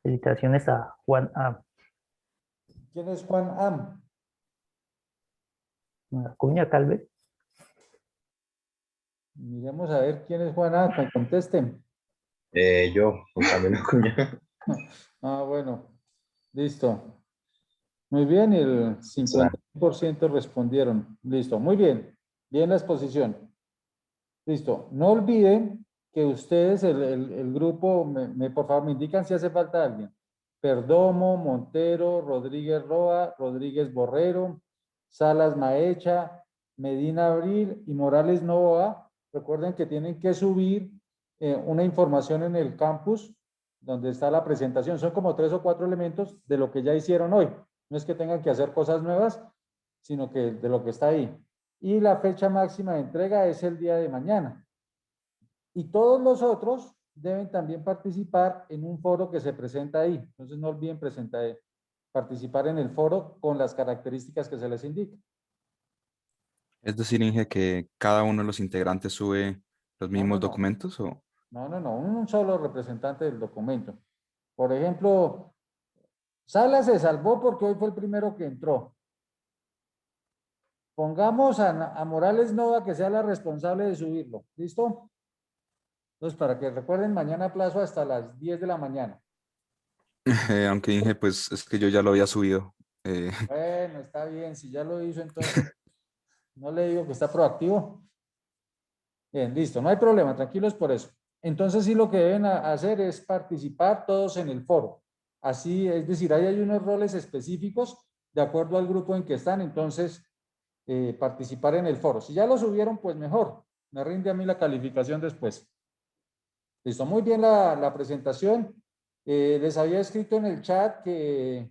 Felicitaciones a Juan A. ¿Quién es Juan Am? Acuña, tal vez. Miremos a ver quién es Juan A. Contesten. Yo, Juan Camilo Acuña. Ah, bueno. Listo. Muy bien, y el 50% respondieron. Listo, muy bien. Bien la exposición. Listo. No olviden que ustedes, el grupo, por favor, me indican si hace falta alguien. Perdomo, Montero, Rodríguez Roa, Rodríguez Borrero, Salas Maecha, Medina Abril y Morales Novoa. Recuerden que tienen que subir una información en el campus donde está la presentación. Son como 3 o 4 elementos de lo que ya hicieron hoy. No es que tengan que hacer cosas nuevas, sino que de lo que está ahí. Y la fecha máxima de entrega es el día de mañana. Y todos los otros deben también participar en un foro que se presenta ahí. Entonces no olviden participar en el foro con las características que se les indica. Es decir, Inge, que cada uno de los integrantes sube los No, mismos no, no. documentos o... No, un solo representante del documento. Por ejemplo, Sala se salvó porque hoy fue el primero que entró. Pongamos a Morales Nova que sea la responsable de subirlo. ¿Listo? Entonces, para que recuerden, mañana plazo hasta las 10 de la mañana. aunque Inge, pues es que yo ya lo había subido. Bueno, está bien. Si ya lo hizo, entonces no le digo que está proactivo. Bien, listo. No hay problema. Tranquilos por eso. Entonces, sí, lo que deben hacer es participar todos en el foro. Así, es decir, ahí hay unos roles específicos de acuerdo al grupo en que están. Entonces, participar en el foro. Si ya lo subieron, pues mejor. Me rinde a mí la calificación después. Listo, muy bien la presentación. Les había escrito en el chat que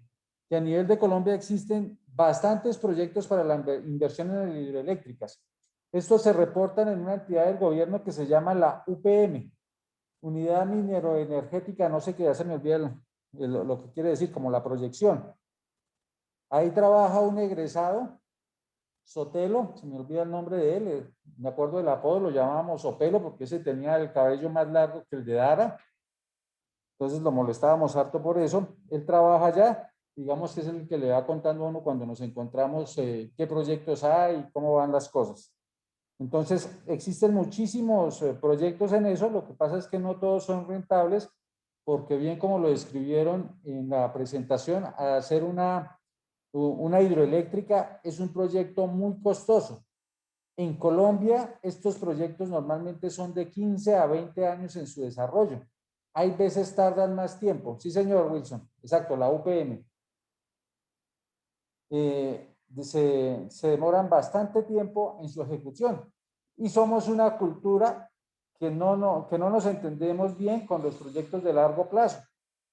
a nivel de Colombia existen bastantes proyectos para la inversión en hidroeléctricas. Estos se reportan en una entidad del gobierno que se llama la UPM, Unidad Mineroenergética, no sé qué, ya se me olvida lo que quiere decir, como la proyección. Ahí trabaja un egresado, Sotelo, se me olvida el nombre de él, me acuerdo del apodo, lo llamábamos Sopelo porque ese tenía el cabello más largo que el de Dara, entonces lo molestábamos harto por eso. Él trabaja allá, digamos que es el que le va contando a uno cuando nos encontramos qué proyectos hay, cómo van las cosas. Entonces existen muchísimos proyectos en eso, lo que pasa es que no todos son rentables porque bien como lo describieron en la presentación, hacer una hidroeléctrica es un proyecto muy costoso. En Colombia, estos proyectos normalmente son de 15 a 20 años en su desarrollo. Hay veces tardan más tiempo. Sí, señor Wilson. Exacto, la UPM. Se demoran bastante tiempo en su ejecución. Y somos una cultura que no nos entendemos bien con los proyectos de largo plazo.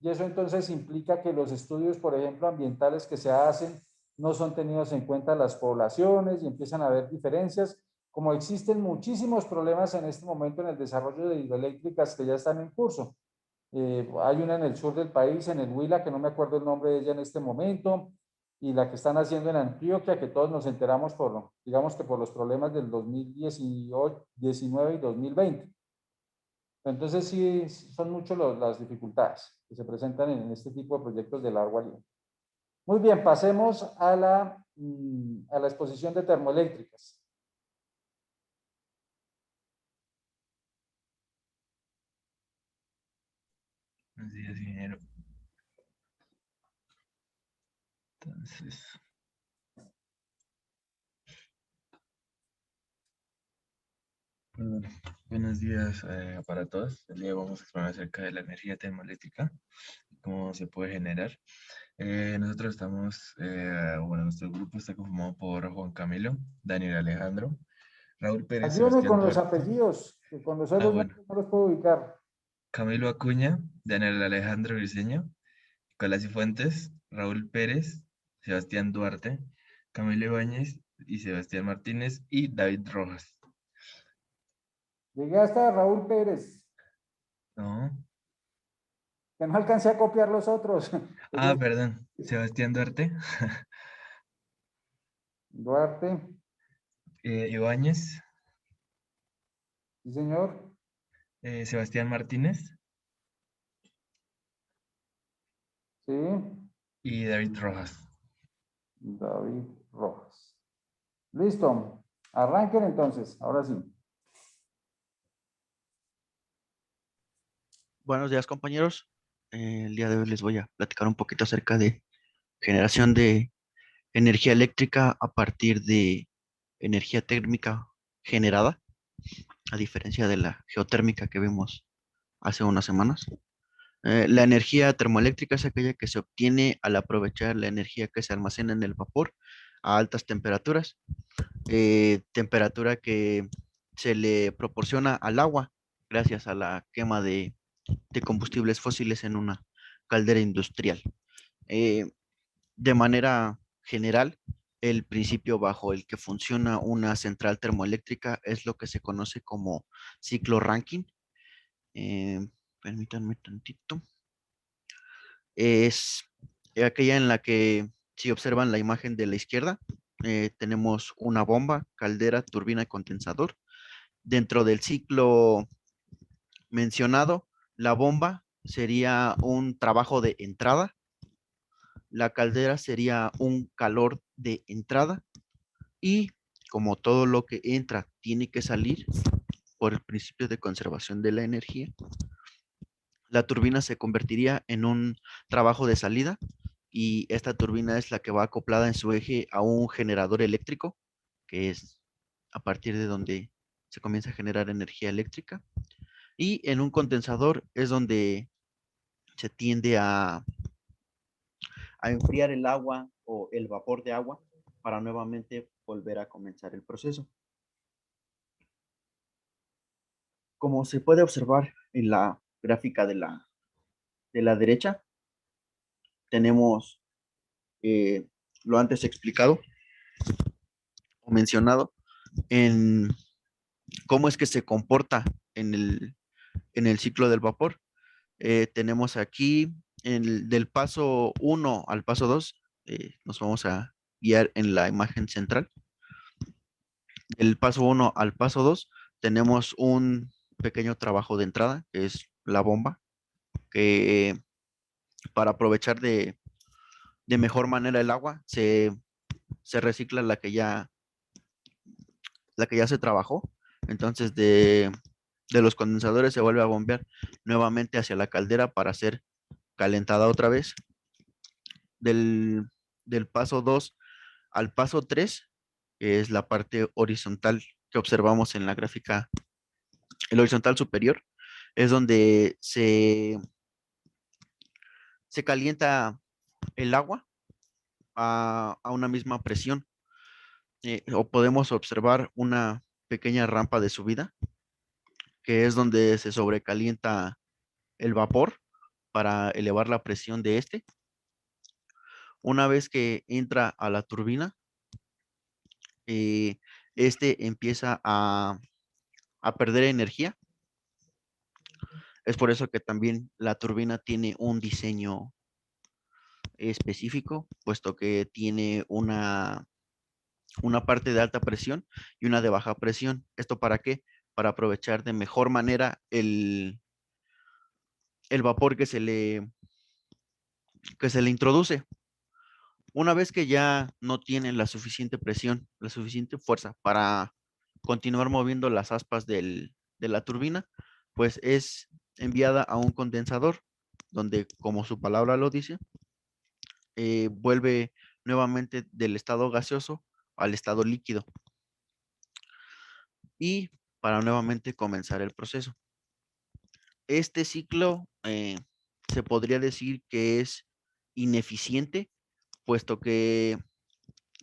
Y eso entonces implica que los estudios, por ejemplo, ambientales que se hacen, no son tenidos en cuenta las poblaciones y empiezan a haber diferencias. Como existen muchísimos problemas en este momento en el desarrollo de hidroeléctricas que ya están en curso. Hay una en el sur del país, en el Huila, que no me acuerdo el nombre de ella en este momento, y la que están haciendo en Antioquia, que todos nos enteramos digamos que por los problemas del 2018, 19 y 2020. Entonces sí, son muchas las dificultades que se presentan en este tipo de proyectos de largo aliento. Muy bien, pasemos a la exposición de termoeléctricas. Buenos días, ingeniero. Entonces, pues bueno, buenos días para todos. El día de hoy vamos a explorar acerca de la energía termoeléctrica y cómo se puede generar. Nosotros estamos, bueno, nuestro grupo está conformado por Juan Camilo, Daniel Alejandro, Raúl Pérez, Ayúdame Sebastián con los Duarte. apellidos, que con los otros Bueno, no los puedo ubicar. Camilo Acuña, Daniel Alejandro Briceño, Nicolás Cifuentes, Raúl Pérez, Sebastián Duarte, Camilo Ibáñez y Sebastián Martínez y David Rojas. Llegué hasta Raúl Pérez, No. que no alcancé a copiar los otros. Ah, perdón, Sebastián Duarte. Duarte, Ibáñez, sí señor, Sebastián Martínez sí, y David Rojas. David Rojas. Listo, arranquen entonces, ahora sí. Buenos días, compañeros. El día de hoy les voy a platicar un poquito acerca de generación de energía eléctrica a partir de energía térmica generada. a diferencia de la geotérmica que vimos hace unas semanas. La energía termoeléctrica es aquella que se obtiene al aprovechar la energía que se almacena en el vapor a altas temperaturas, temperatura que se le proporciona al agua gracias a la quema de combustibles fósiles en una caldera industrial. De manera general, el principio bajo el que funciona una central termoeléctrica es lo que se conoce como ciclo Rankine. Permítanme tantito. Es aquella en la que, si observan la imagen de la izquierda, tenemos una bomba, caldera, turbina y condensador. Dentro del ciclo mencionado, la bomba sería un trabajo de entrada, la caldera sería un calor de entrada y como todo lo que entra tiene que salir por el principio de conservación de la energía, la turbina se convertiría en un trabajo de salida y esta turbina es la que va acoplada en su eje a un generador eléctrico, que es a partir de donde se comienza a generar energía eléctrica. Y en un condensador es donde se tiende a enfriar el agua o el vapor de agua para nuevamente volver a comenzar el proceso. Como se puede observar en la gráfica de la derecha, tenemos lo antes explicado o mencionado en cómo es que se comporta en el ciclo del vapor. Tenemos aquí del paso 1 al paso 2, nos vamos a guiar en la imagen central. Del paso 1 al paso 2 tenemos un pequeño trabajo de entrada, que es la bomba, que para aprovechar de mejor manera el agua, se recicla la que ya se trabajó. Entonces de los condensadores se vuelve a bombear nuevamente hacia la caldera para ser calentada otra vez. Del paso 2 al paso 3, que es la parte horizontal que observamos en la gráfica, el horizontal superior, es donde se calienta el agua a una misma presión. O podemos observar una pequeña rampa de subida, que es donde se sobrecalienta el vapor para elevar la presión de este. Una vez que entra a la turbina, este empieza a perder energía. Es por eso que también la turbina tiene un diseño específico, puesto que tiene una parte de alta presión y una de baja presión. ¿Esto para qué? Para aprovechar de mejor manera el vapor que se le introduce. Una vez que ya no tienen la suficiente presión, la suficiente fuerza para continuar moviendo las aspas de la turbina, pues es enviada a un condensador, donde, como su palabra lo dice, vuelve nuevamente del estado gaseoso al estado líquido y para nuevamente comenzar el proceso. Este ciclo se podría decir que es ineficiente, puesto que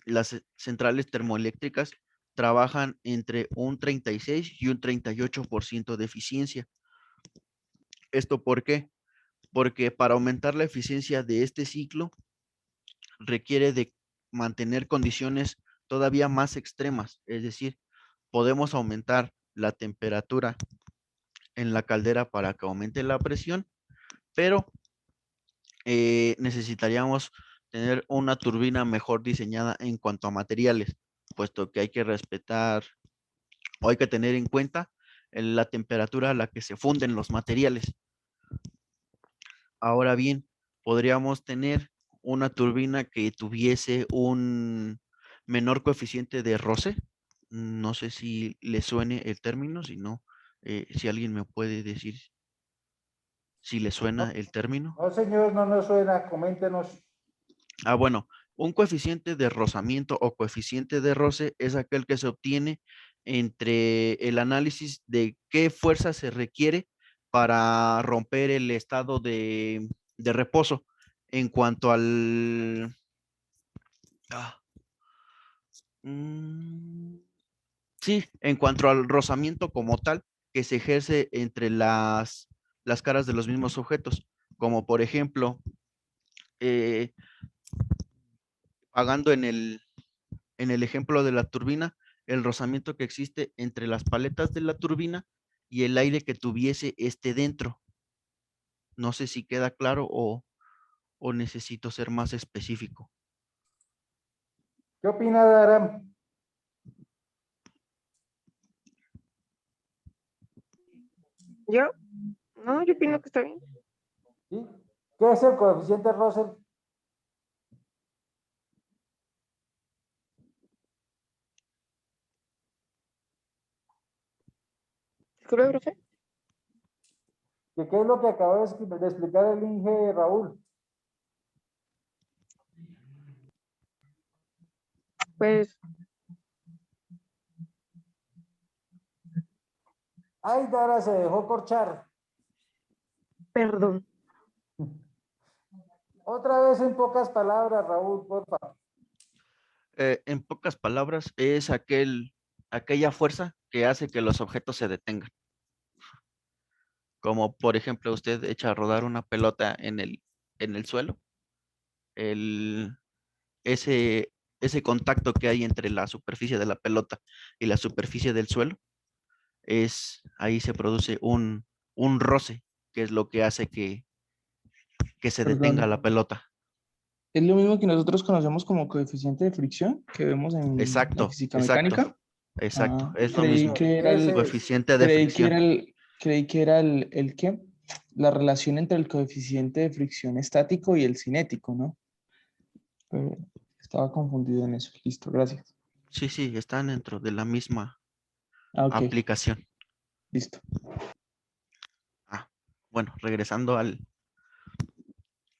las centrales termoeléctricas trabajan entre un 36 y un 38% de eficiencia. ¿Esto por qué? Porque para aumentar la eficiencia de este ciclo requiere de mantener condiciones todavía más extremas, es decir, podemos aumentar la temperatura en la caldera para que aumente la presión, pero necesitaríamos tener una turbina mejor diseñada en cuanto a materiales, puesto que hay que respetar o hay que tener en cuenta la temperatura a la que se funden los materiales. Ahora bien, podríamos tener una turbina que tuviese un menor coeficiente de roce. No sé si le suene el término, si no, si alguien me puede decir si le suena el término. No, señor, no nos suena, coméntenos. Bueno, un coeficiente de rozamiento o coeficiente de roce es aquel que se obtiene entre el análisis de qué fuerza se requiere para romper el estado de reposo en cuanto al... sí, en cuanto al rozamiento como tal que se ejerce entre las caras de los mismos objetos, como por ejemplo, pagando en el ejemplo de la turbina, el rozamiento que existe entre las paletas de la turbina y el aire que tuviese dentro. No sé si queda claro o necesito ser más específico. ¿Qué opina Dara? ¿Yo? No, yo opino que está bien. ¿Sí? ¿Qué es el coeficiente Russell? Disculpe, profe. ¿Qué es lo que acabó de explicar el Inge Raúl? Pues, Ay, Dara se dejó corchar. perdón. Otra vez en pocas palabras, Raúl, por favor. En pocas palabras, es aquella fuerza que hace que los objetos se detengan. Como por ejemplo, usted echa a rodar una pelota en el suelo. Ese, ese contacto que hay entre la superficie de la pelota y la superficie del suelo, ahí se produce un roce, que es lo que hace que se detenga Perdón. la pelota. Es lo mismo que nosotros conocemos como coeficiente de fricción que vemos en la Exacto, física exacto, mecánica. exacto. Ah, Es lo creí mismo. que era Ese es. Coeficiente de fricción. creí que era el qué, la relación entre el coeficiente de fricción estático y el cinético, ¿no? Pero estaba confundido en eso. Listo, gracias. Sí, sí, están dentro de la misma Ah, ok, aplicación. listo. Bueno, regresando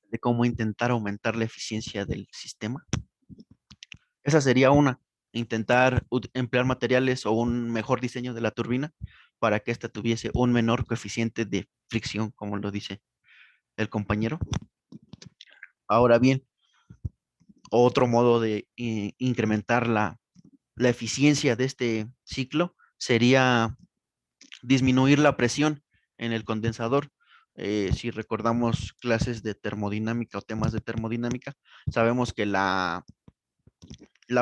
de cómo intentar aumentar la eficiencia del sistema. Esa sería una, intentar emplear materiales o un mejor diseño de la turbina para que ésta tuviese un menor coeficiente de fricción, como lo dice el compañero. Ahora bien, otro modo de incrementar la eficiencia de este ciclo sería disminuir la presión en el condensador. Si recordamos clases de termodinámica o temas de termodinámica, sabemos que la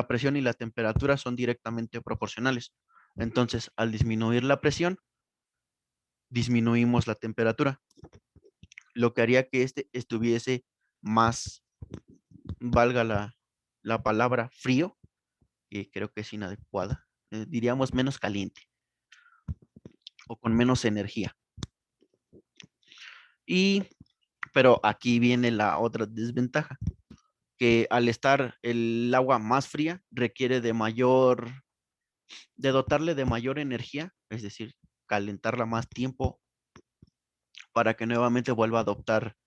presión y la temperatura son directamente proporcionales. Entonces, al disminuir la presión, disminuimos la temperatura, lo que haría que estuviese más, valga la palabra, frío, que creo que es inadecuada, diríamos menos caliente o con menos energía. Pero aquí viene la otra desventaja, que al estar el agua más fría requiere de dotarle de mayor energía, es decir, calentarla más tiempo para que nuevamente vuelva a adoptar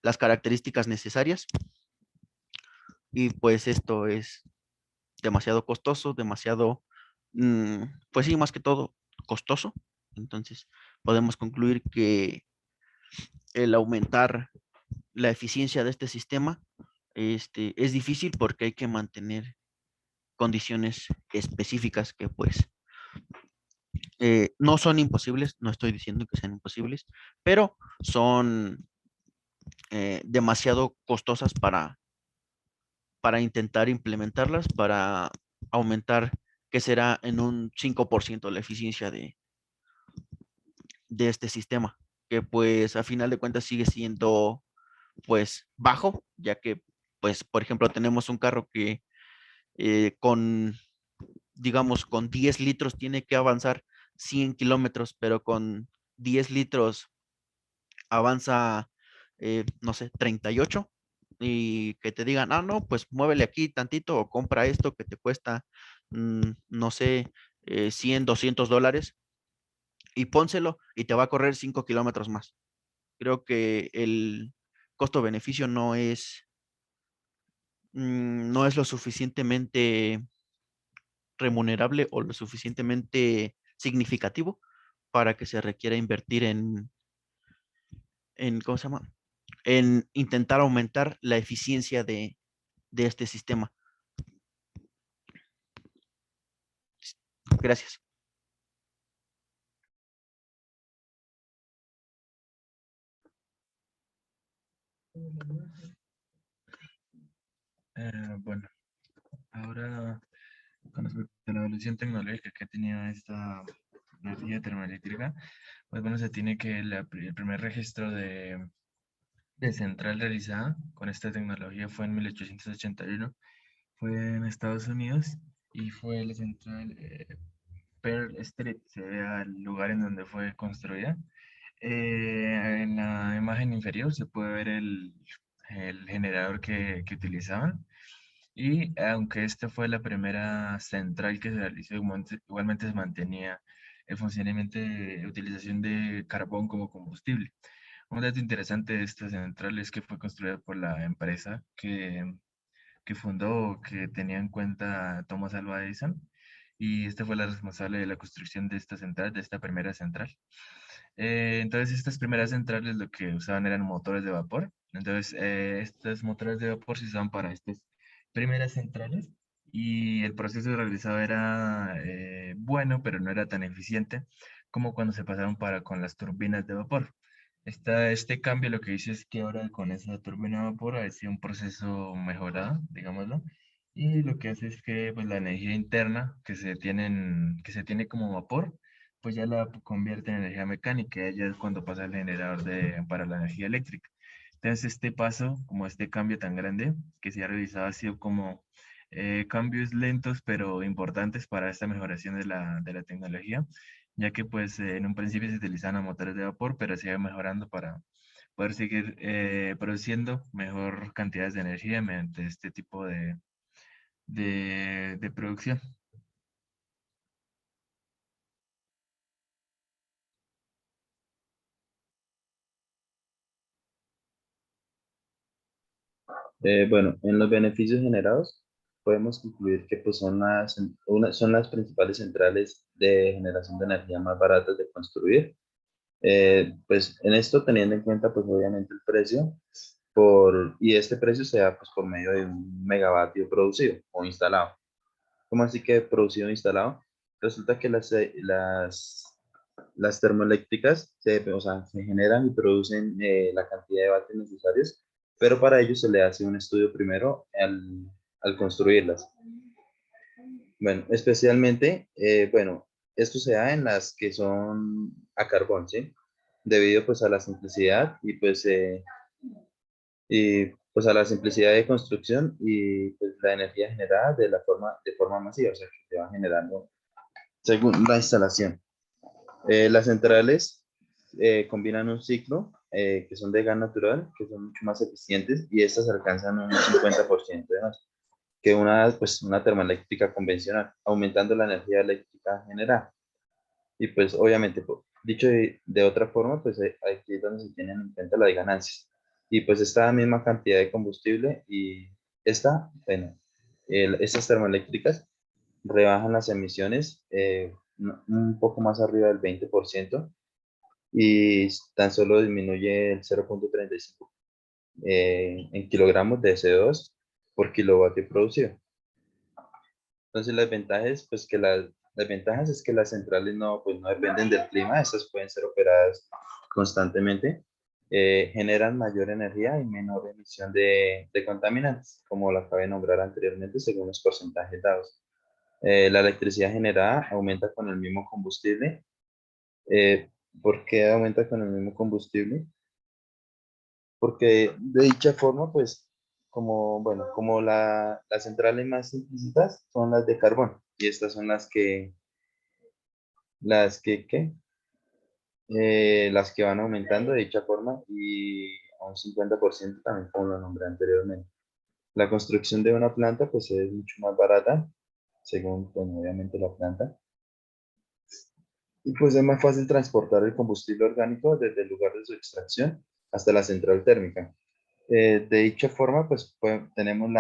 las características necesarias. Y pues esto es demasiado costoso, pues sí, más que todo costoso. Entonces podemos concluir que el aumentar la eficiencia de este sistema es difícil porque hay que mantener condiciones específicas que pues no son imposibles, no estoy diciendo que sean imposibles, pero son demasiado costosas para intentar implementarlas, para aumentar que será en un 5% la eficiencia de este sistema, que pues a final de cuentas sigue siendo pues bajo, ya que pues por ejemplo tenemos un carro que digamos con 10 litros tiene que avanzar 100 kilómetros, pero con 10 litros avanza, no sé, 38 y que te digan, ah, no, pues muévele aquí tantito o compra esto que te cuesta, no sé, 100, $200 y pónselo y te va a correr 5 kilómetros más. Creo que el costo-beneficio no es lo suficientemente remunerable o lo suficientemente significativo para que se requiera invertir ¿cómo se llama? En intentar aumentar la eficiencia de este sistema. Gracias. Bueno, ahora con respecto a la evolución tecnológica que ha tenido esta energía termoeléctrica, pues bueno, se tiene que el primer registro de central realizada con esta tecnología fue en 1881, fue en Estados Unidos y fue la central Pearl Street, sería el lugar en donde fue construida. En la imagen inferior se puede ver el generador que utilizaban. Y aunque esta fue la primera central que se realizó, igualmente se mantenía el funcionamiento de utilización de carbón como combustible. Un dato interesante de esta central es que fue construida por la empresa que fundó, que tenía en cuenta Thomas Alva Edison, y esta fue la responsable de la construcción de esta central, de esta primera central. Entonces, estas primeras centrales lo que usaban eran motores de vapor. Entonces, estos motores de vapor se usaban para estas primeras centrales y el proceso realizado era bueno, pero no era tan eficiente como cuando se pasaron con las turbinas de vapor. Este cambio lo que dice es que ahora con esa turbina de vapor ha sido un proceso mejorado, digámoslo, y lo que hace es que pues, la energía interna que se tiene como vapor, pues ya la convierte en energía mecánica, ya es cuando pasa el generador para la energía eléctrica. Entonces este paso, como este cambio tan grande que se ha realizado, ha sido como cambios lentos pero importantes para esta mejoración de la tecnología, ya que pues en un principio se utilizaban a motores de vapor, pero se iba mejorando para poder seguir produciendo mejor cantidades de energía mediante este tipo de producción. Bueno, en los beneficios generados podemos concluir que pues, son las principales centrales de generación de energía más baratas de construir. Pues en esto teniendo en cuenta pues obviamente el precio y este precio se da pues por medio de un megavatio producido o instalado. ¿Cómo así que producido o instalado? Resulta que las termoeléctricas o sea, se generan y producen la cantidad de vatios necesarios, pero para ello se le hace un estudio primero al construirlas. Bueno, especialmente, bueno, esto se da en las que son a carbón, ¿sí? Debido pues a la simplicidad y pues a la simplicidad de construcción y pues la energía generada de forma masiva, o sea, que se va generando según la instalación. Las centrales combinan un ciclo que son de gas natural, que son mucho más eficientes y estas alcanzan un 50% de más que pues, una termoeléctrica convencional, aumentando la energía eléctrica generada. Y pues obviamente, dicho de otra forma, pues aquí es donde se tienen en cuenta las ganancias. Y pues esta misma cantidad de combustible y bueno, estas termoeléctricas rebajan las emisiones un poco más arriba del 20% y tan solo disminuye el 0,35 en kilogramos de CO2 por kilovatio producido. Entonces las ventajas es que las centrales pues no dependen del clima, estas pueden ser operadas constantemente, generan mayor energía y menor emisión de contaminantes, como lo acabé de nombrar anteriormente, según los porcentajes dados. La electricidad generada aumenta con el mismo combustible. ¿Por qué aumenta con el mismo combustible? Porque de dicha forma, pues, como las centrales más simplicitas son las de carbón, y estas son ¿qué? Las que van aumentando de dicha forma y a un 50% también, como lo nombré anteriormente. La construcción de una planta, pues, es mucho más barata, según, pues, obviamente, la planta. Y pues es más fácil transportar el combustible orgánico desde el lugar de su extracción hasta la central térmica. De dicha forma, pues tenemos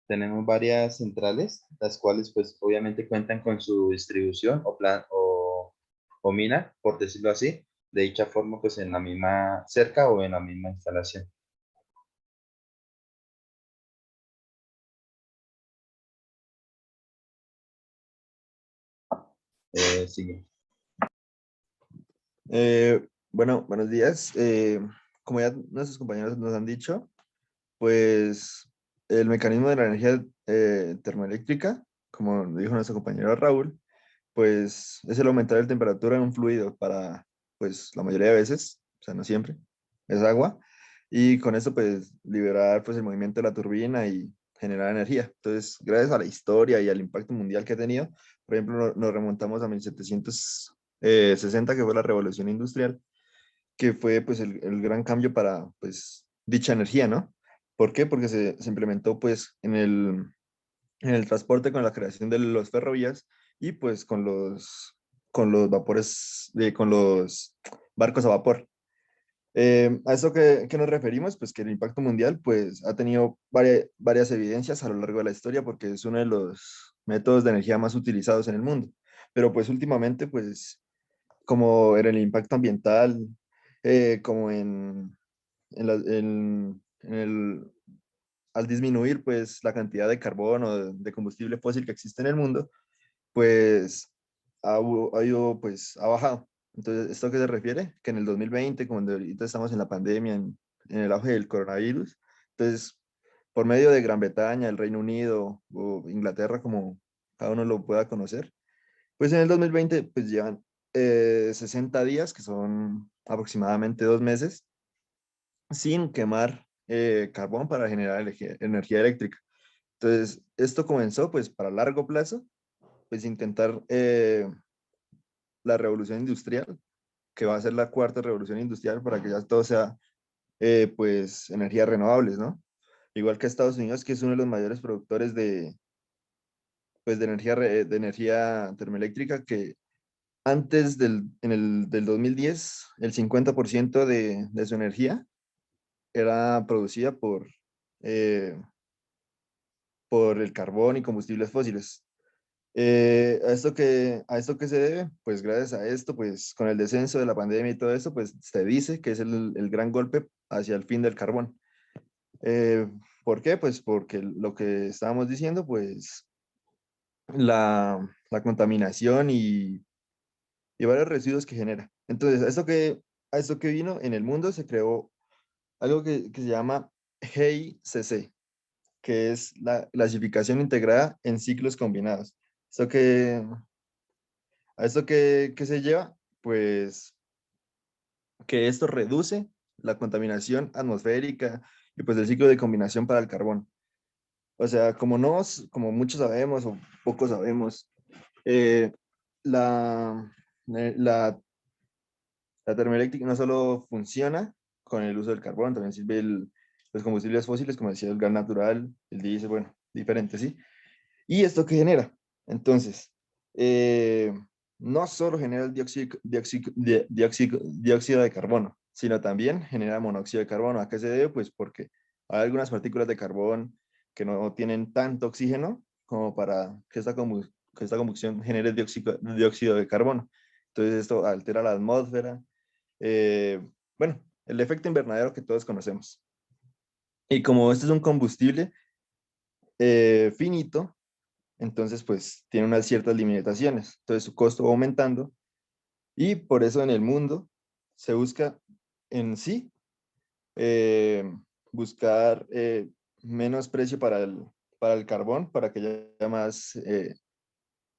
tenemos varias centrales, las cuales pues obviamente cuentan con su distribución o plan o mina, por decirlo así, de dicha forma pues en la misma cerca o en la misma instalación. Sigue. Bueno, buenos días. Como ya nuestros compañeros nos han dicho, pues el mecanismo de la energía termoeléctrica, como dijo nuestro compañero Raúl, pues es el aumentar la temperatura en un fluido para, pues la mayoría de veces, o sea, no siempre, es agua, y con eso pues liberar pues el movimiento de la turbina y generar energía. Entonces, gracias a la historia y al impacto mundial que ha tenido, por ejemplo, nos remontamos a 1760, que fue la revolución industrial, que fue pues el gran cambio para pues dicha energía, ¿no? ¿Por qué? Porque se implementó pues en el transporte con la creación de los ferrovías y pues con los vapores, con los barcos a vapor. A eso que nos referimos, pues que el impacto mundial pues ha tenido varias evidencias a lo largo de la historia porque es uno de los métodos de energía más utilizados en el mundo. Pero pues últimamente pues como en el impacto ambiental, como en el, al disminuir pues la cantidad de carbón o de combustible fósil que existe en el mundo, pues pues ha bajado. Entonces, ¿esto a qué se refiere? Que en el 2020, cuando ahorita estamos en la pandemia, en el auge del coronavirus, entonces, por medio de Gran Bretaña, el Reino Unido o Inglaterra, como cada uno lo pueda conocer, pues en el 2020, pues llevan 60 días, que son aproximadamente 2 meses, sin quemar carbón para generar energía eléctrica. Entonces, esto comenzó pues para largo plazo, pues intentar la revolución industrial, que va a ser la cuarta revolución industrial para que ya todo sea pues energías renovables, ¿no? Igual que Estados Unidos, que es uno de los mayores productores pues, de energía termoeléctrica, que antes del 2010, el 50% de su energía era producida eh, por el carbón y combustibles fósiles. ¿A esto qué se debe? Pues gracias a esto, pues con el descenso de la pandemia y todo eso, pues se dice que es el gran golpe hacia el fin del carbón. Eh, ¿Por qué? Pues porque lo que estábamos diciendo, pues la contaminación y varios residuos que genera. Entonces, a esto que vino en el mundo se creó algo que se llama GICC, que es la clasificación integrada en ciclos combinados. Esto que, ¿A esto que se lleva? Pues que esto reduce la contaminación atmosférica y pues el ciclo de combinación para el carbón. O sea, como muchos sabemos o pocos sabemos, eh, la, la, la termoeléctrica no solo funciona con el uso del carbón, también sirve los combustibles fósiles, como decía, el gas natural, el diésel, bueno, diferente, ¿sí? ¿Y esto qué genera? Entonces, no solo genera el dióxido de carbono, sino también genera monóxido de carbono. ¿A qué se debe? Pues porque hay algunas partículas de carbón que no tienen tanto oxígeno como para que esta combustión genere dióxido de carbono. Entonces esto altera la atmósfera. Bueno, el efecto invernadero que todos conocemos. Y como este es un combustible finito, entonces pues tiene unas ciertas limitaciones. Entonces su costo va aumentando y por eso en el mundo se busca en sí eh, buscar menos precio para el carbón, para que haya más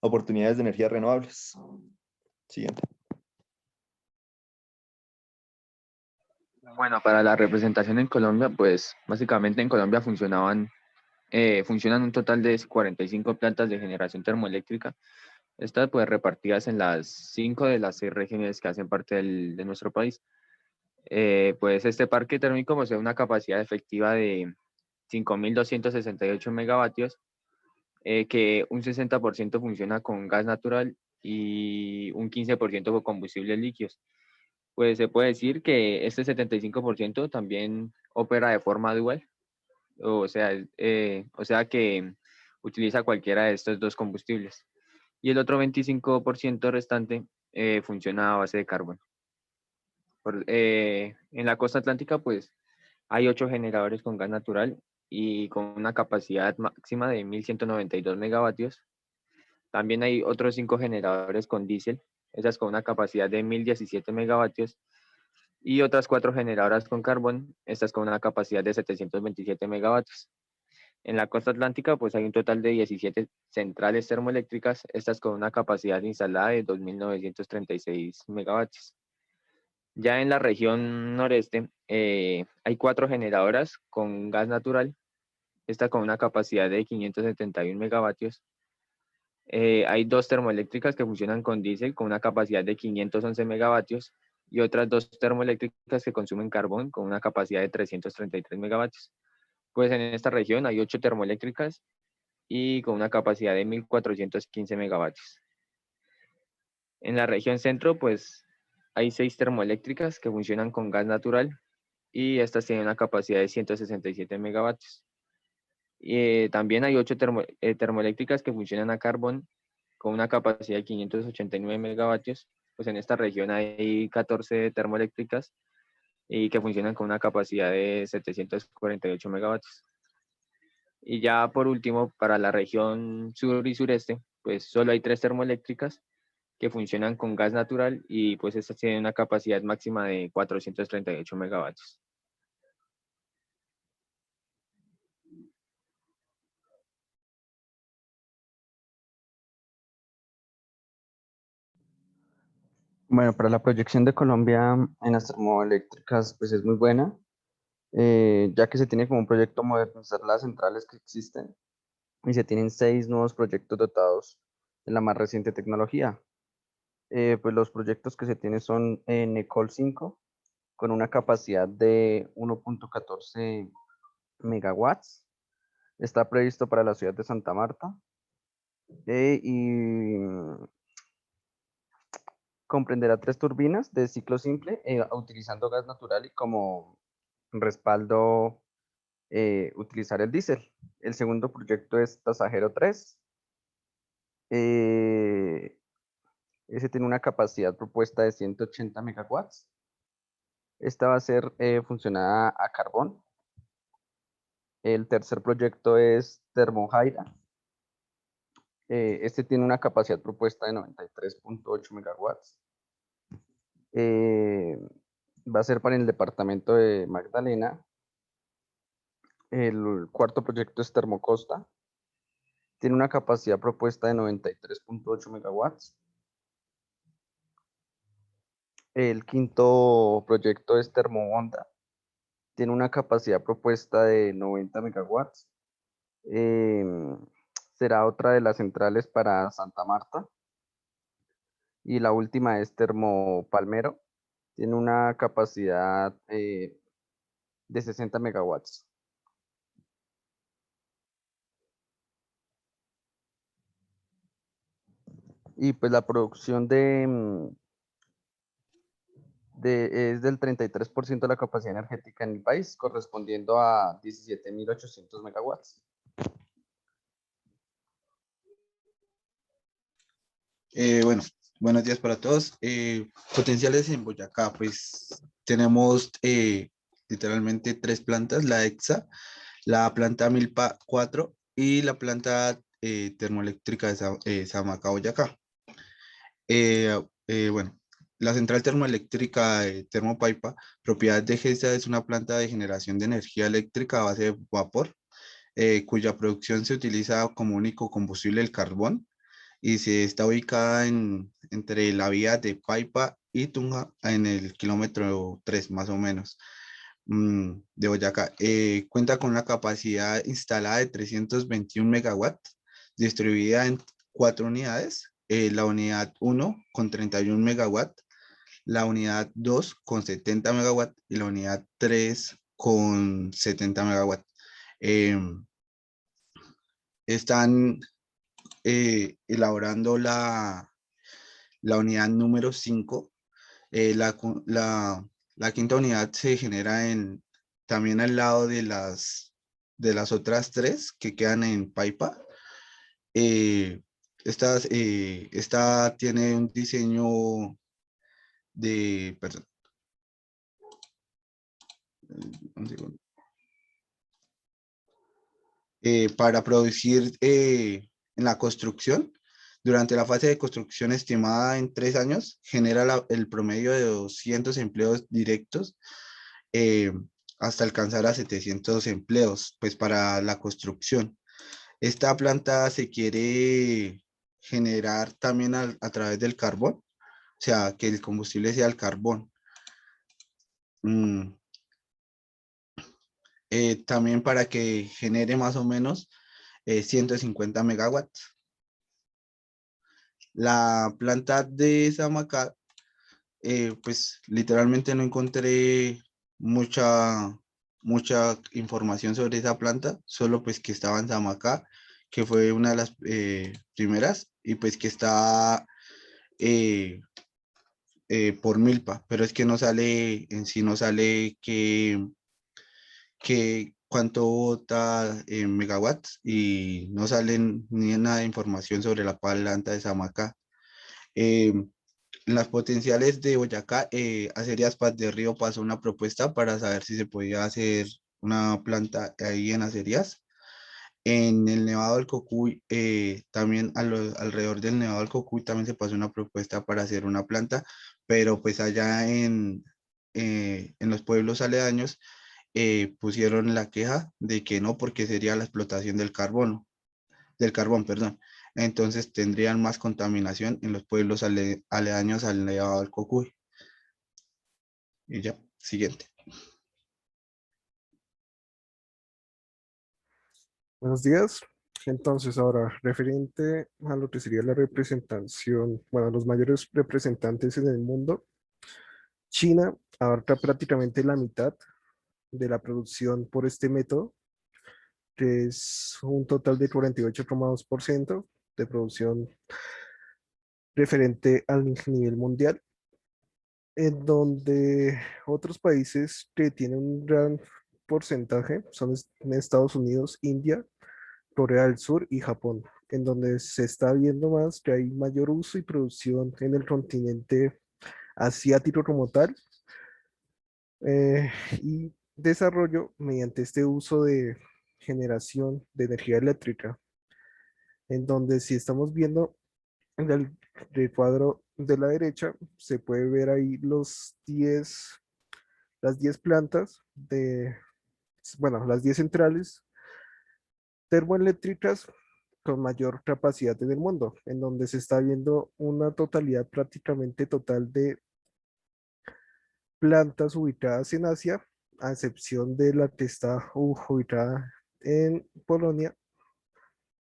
oportunidades de energías renovables. Siguiente. Bueno, para la representación en Colombia, pues básicamente en Colombia funcionan un total de 45 plantas de generación termoeléctrica. Estas pues repartidas en las 5 de las 6 regiones que hacen parte de nuestro país. Pues este parque térmico posee una capacidad efectiva de 5.268 megavatios, que un 60% funciona con gas natural y un 15% con combustibles líquidos. Pues se puede decir que este 75% también opera de forma dual, o sea que utiliza cualquiera de estos dos combustibles. Y el otro 25% restante funciona a base de carbón. En la costa atlántica, pues, hay 8 generadores con gas natural y con una capacidad máxima de 1.192 megavatios. También hay otros 5 generadores con diésel, esas con una capacidad de 1.017 megavatios. Y otras 4 generadoras con carbón, estas con una capacidad de 727 megavatios. En la costa atlántica, pues hay un total de 17 centrales termoeléctricas, estas con una capacidad instalada de 2.936 megavatios. Ya en la región noreste hay 4 generadoras con gas natural, esta con una capacidad de 571 megavatios. Hay 2 termoeléctricas que funcionan con diésel con una capacidad de 511 megavatios y otras 2 termoeléctricas que consumen carbón con una capacidad de 333 megavatios. Pues en esta región hay 8 termoeléctricas y con una capacidad de 1.415 megavatios. En la región centro, pues hay 6 termoeléctricas que funcionan con gas natural y estas tienen una capacidad de 167 megavatios. También hay 8 termoeléctricas que funcionan a carbón con una capacidad de 589 megavatios. Pues en esta región hay 14 termoeléctricas y que funcionan con una capacidad de 748 megavatios. Y ya por último, para la región sur y sureste, pues solo hay 3 termoeléctricas que funcionan con gas natural y pues estas tienen una capacidad máxima de 438 megavatios. Bueno, para la proyección de Colombia en las termoeléctricas, pues es muy buena, ya que se tiene como un proyecto modernizar las centrales que existen y se tienen 6 nuevos proyectos dotados de la más reciente tecnología. Pues los proyectos que se tienen son NECOL 5, con una capacidad de 1.14 megawatts. Está previsto para la ciudad de Santa Marta. Y comprenderá 3 turbinas de ciclo simple utilizando gas natural y como respaldo utilizar el diésel. El segundo proyecto es Tasajero 3. Ese tiene una capacidad propuesta de 180 megawatts. Esta va a ser funcionada a carbón. El tercer proyecto es Termojaira. Este tiene una capacidad propuesta de 93.8 megawatts. Va a ser para el departamento de Magdalena. El cuarto proyecto es Termocosta. Tiene una capacidad propuesta de 93.8 megawatts. El quinto proyecto es Termobonda. Tiene una capacidad propuesta de 90 megawatts. Será otra de las centrales para Santa Marta. Y la última es Termopalmero. Tiene una capacidad de 60 megawatts. Y pues la producción es del 33% de la capacidad energética en el país, correspondiendo a 17.800 megawatts. Bueno, buenos días para todos. Potenciales en Boyacá, pues tenemos literalmente 3 plantas, la EXA, la planta Milpa 4 y la planta termoeléctrica de Samacá, Boyacá. Bueno, la central termoeléctrica de Termopaipa, propiedad de GESA, es una planta de generación de energía eléctrica a base de vapor, cuya producción se utiliza como único combustible el carbón y se está ubicada entre la vía de Paipa y Tunja en el kilómetro 3 más o menos de Boyacá. Cuenta con una capacidad instalada de 321 megawatts, distribuida en 4 unidades. La unidad 1 con 31 megawatts, la unidad 2 con 70 megawatts y la unidad 3 con 70 megawatts. Están elaborando la unidad número 5. La quinta unidad se genera también al lado de las de las otras tres que quedan en Paipa. Esta tiene un diseño de, perdón, un segundo. Para producir en la construcción, durante la fase de construcción estimada en 3 años, genera el promedio de 200 empleos directos hasta alcanzar a 700 empleos, pues para la construcción. Esta planta se quiere generar también a través del carbón, o sea, que el combustible sea el carbón. También para que genere más o menos 150 megawatts. La planta de Samacá, pues literalmente no encontré mucha información sobre esa planta, solo pues que estaba en Samacá, que fue una de las primeras, y pues que está por Milpa, pero es que no sale en sí, no sale que cuánto bota en megawatts, y no salen ni nada de información sobre la planta de Samacá. En las potenciales de Boyacá, Acerías Paz de Río pasó una propuesta para saber si se podía hacer una planta ahí en Acerías. En el Nevado del Cocuy, también alrededor del Nevado del Cocuy también se pasó una propuesta para hacer una planta, pero pues allá en los pueblos aledaños pusieron la queja de que no, porque sería la explotación del carbón, perdón. Entonces tendrían más contaminación en los pueblos aledaños al Nevado del Cocuy. Y ya, siguiente. Buenos días. Entonces, ahora, referente a lo que sería la representación, bueno, los mayores representantes en el mundo, China abarca prácticamente la mitad de la producción por este método, que es un total de 48,2% de producción referente al nivel mundial, en donde otros países que tienen un gran porcentaje son Estados Unidos, India, Corea del Sur y Japón, en donde se está viendo más que hay mayor uso y producción en el continente asiático como tal, y desarrollo mediante este uso de generación de energía eléctrica, en donde si estamos viendo en el recuadro de la derecha, se puede ver ahí las 10 plantas bueno, las 10 centrales termoeléctricas con mayor capacidad en el mundo, en donde se está viendo una totalidad prácticamente total de plantas ubicadas en Asia, a excepción de la que está ubicada en Polonia,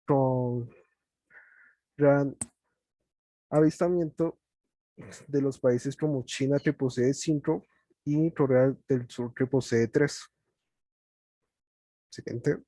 con gran avistamiento de los países como China, que posee 5, y Corea del Sur, que posee 3. Siguiente.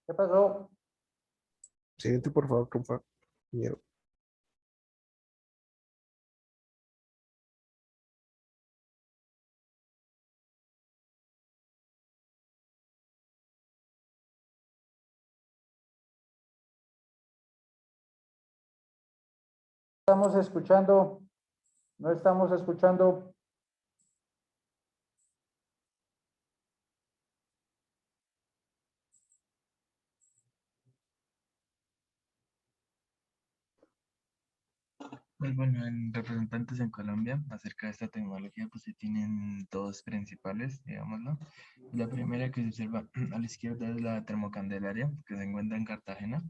¿Qué pasó? Siguiente, por favor, compañero. Estamos escuchando, no estamos escuchando. Pues bueno, en representantes en Colombia acerca de esta tecnología, pues se tienen dos principales, digámoslo. La primera que se observa a la izquierda es la termocandelaria, que se encuentra en Cartagena.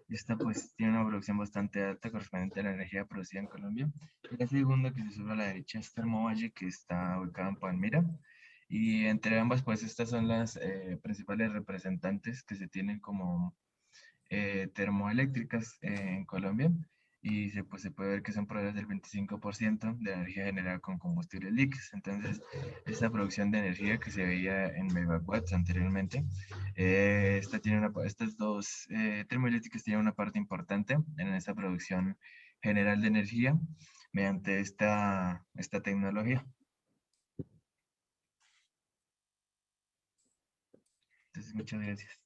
Esta pues tiene una producción bastante alta correspondiente a la energía producida en Colombia. Y la segunda que se observa a la derecha es Termovalle, que está ubicada en Palmira. Y entre ambas pues estas son las principales representantes que se tienen como termoeléctricas en Colombia. y pues, se puede ver que son proveedores del 25% de la energía generada con combustibles líquidos. Entonces, esta producción de energía que se veía en megawatts anteriormente, estas dos termoeléctricas tienen una parte importante en esta producción general de energía mediante esta tecnología. Entonces, muchas gracias.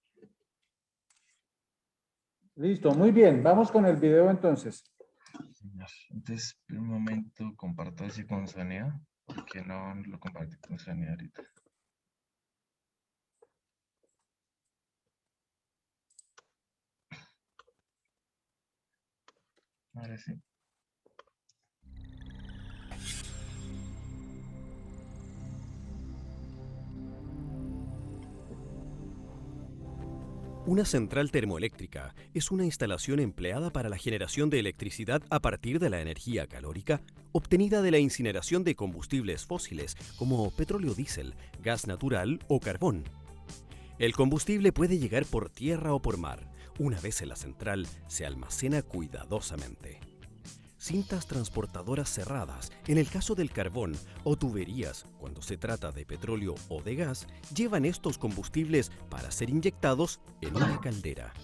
Listo, muy bien. Vamos con el video entonces. Señor. Entonces, por un momento comparto ese con sonido, porque no lo compartí con sonido ahorita. Ahora sí. Una central termoeléctrica es una instalación empleada para la generación de electricidad a partir de la energía calórica obtenida de la incineración de combustibles fósiles como petróleo diésel, gas natural o carbón. El combustible puede llegar por tierra o por mar. Una vez en la central, se almacena cuidadosamente. Cintas transportadoras cerradas, en el caso del carbón, o tuberías, cuando se trata de petróleo o de gas, llevan estos combustibles para ser inyectados en una caldera.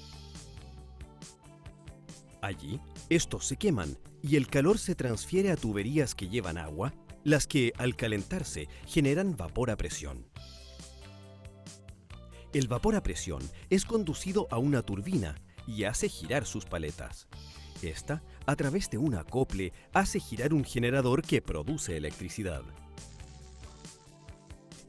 Allí, estos se queman y el calor se transfiere a tuberías que llevan agua, las que, al calentarse, generan vapor a presión. El vapor a presión es conducido a una turbina y hace girar sus paletas. Esta, a través de un acople, hace girar un generador que produce electricidad.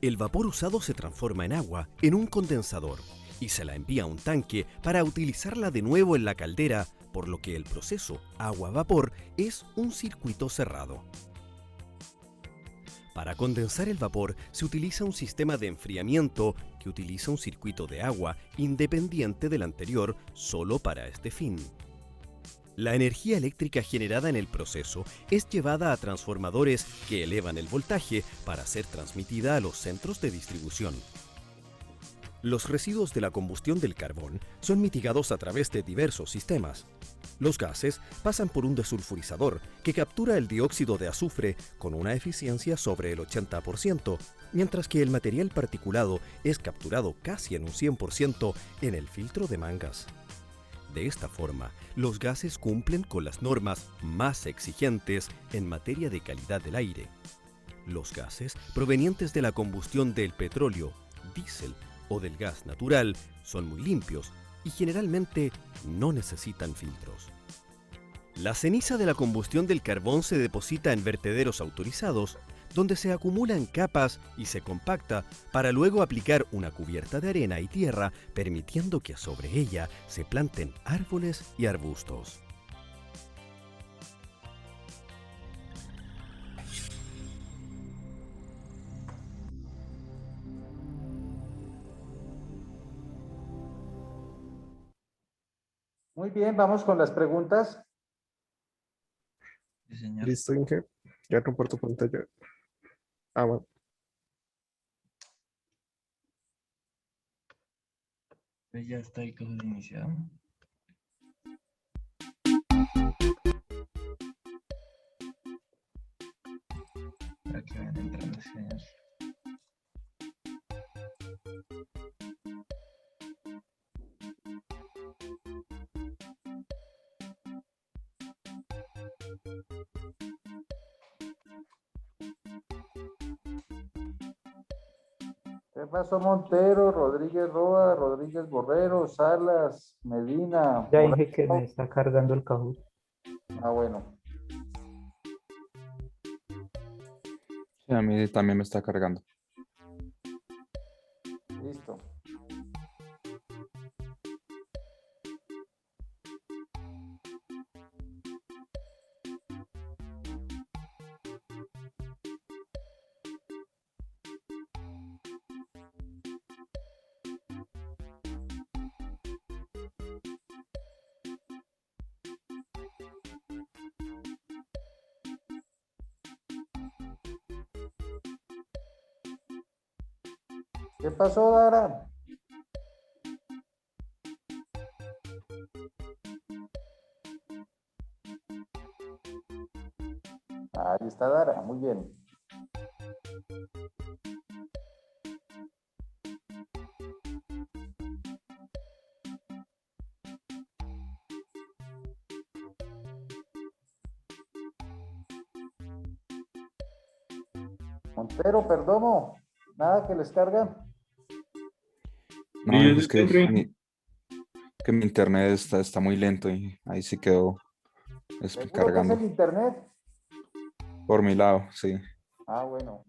El vapor usado se transforma en agua en un condensador y se la envía a un tanque para utilizarla de nuevo en la caldera, por lo que el proceso agua-vapor es un circuito cerrado. Para condensar el vapor se utiliza un sistema de enfriamiento que utiliza un circuito de agua independiente del anterior solo para este fin. La energía eléctrica generada en el proceso es llevada a transformadores que elevan el voltaje para ser transmitida a los centros de distribución. Los residuos de la combustión del carbón son mitigados a través de diversos sistemas. Los gases pasan por un desulfurizador que captura el dióxido de azufre con una eficiencia sobre el 80%, mientras que el material particulado es capturado casi en un 100% en el filtro de mangas. De esta forma, los gases cumplen con las normas más exigentes en materia de calidad del aire. Los gases provenientes de la combustión del petróleo, diésel o del gas natural son muy limpios y generalmente no necesitan filtros. La ceniza de la combustión del carbón se deposita en vertederos autorizados, donde se acumula en capas y se compacta para luego aplicar una cubierta de arena y tierra, permitiendo que sobre ella se planten árboles y arbustos. Muy bien, vamos con las preguntas. Sí, señor. Listo, Inge. Ya comparto pantalla. Ah, bueno. Pues ya está el curso iniciado. Para que vayan entrando, señor. ¿Qué pasó, Montero, Rodríguez Roa, Rodríguez Borrero, Salas, Medina? Ya dije que me está cargando el Kahoot. Ah, bueno. Sí, a mí también me está cargando. Listo. ¿Qué pasó, Dara? Ahí está Dara, muy bien. Montero, Perdomo, nada que les carga. No, Sí, es que siempre. que mi internet está muy lento y ahí sí quedó ¿Seguro que es el cargando. internet? Por mi lado, sí. Ah, bueno.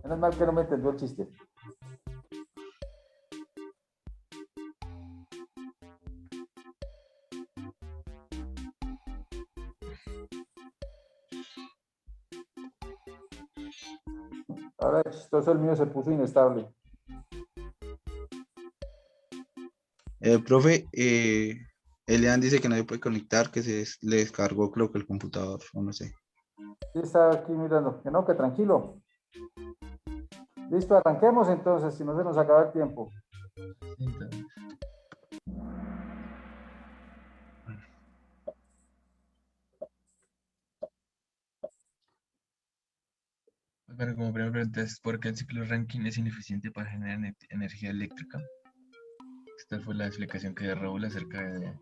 Menos mal que no me entendió el chiste. Ahora chistoso, el mío se puso inestable. Profe, Elian dice que no se puede conectar, que le descargó creo que el computador, o no sé. Sí, está aquí mirando. Que no, que tranquilo. Listo, arranquemos entonces, si no se nos acaba el tiempo. Bueno, como primera pregunta es ¿por qué el ciclo Rankine es ineficiente para generar energía eléctrica? Esta fue la explicación que dio Raúl acerca de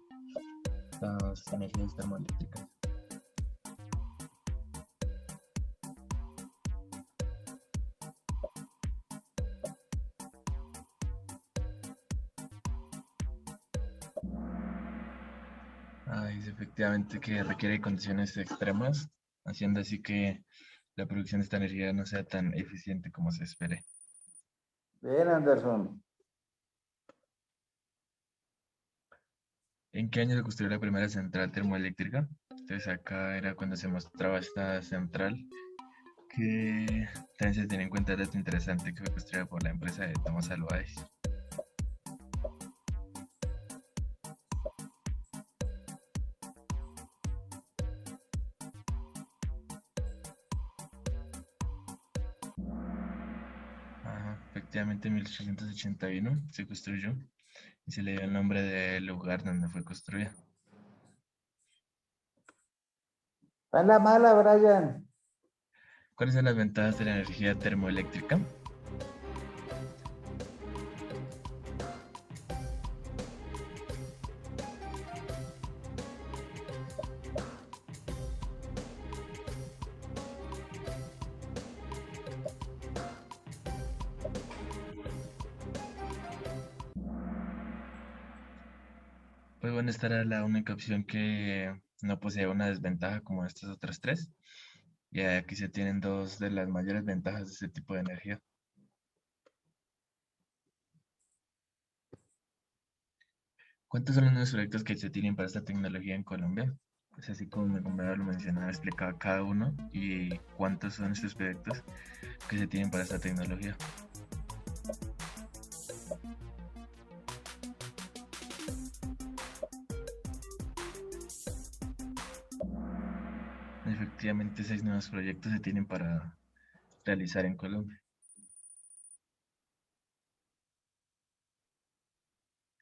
las energías termoeléctricas. Dice efectivamente que requiere condiciones extremas, haciendo así que la producción de esta energía no sea tan eficiente como se espere. Bien, Anderson. ¿En qué año se construyó la primera central termoeléctrica? Entonces acá era cuando se mostraba esta central que también se tenía en cuenta el dato interesante que fue construida por la empresa de Thomas Alva Edison. Efectivamente, en 1881 se construyó y se le dio el nombre del lugar donde fue construida. Está en la mala, Brian. ¿Cuáles son las ventajas de la energía termoeléctrica? Pues bueno, esta era la única opción que no poseía una desventaja como estas otras tres. Y aquí se tienen dos de las mayores ventajas de este tipo de energía. ¿Cuántos son los nuevos proyectos que se tienen para esta tecnología en Colombia? Es así como mi compañero lo mencionaba, explicaba cada uno y cuántos son estos proyectos que se tienen para esta tecnología. Efectivamente, 6 nuevos proyectos se tienen para realizar en Colombia.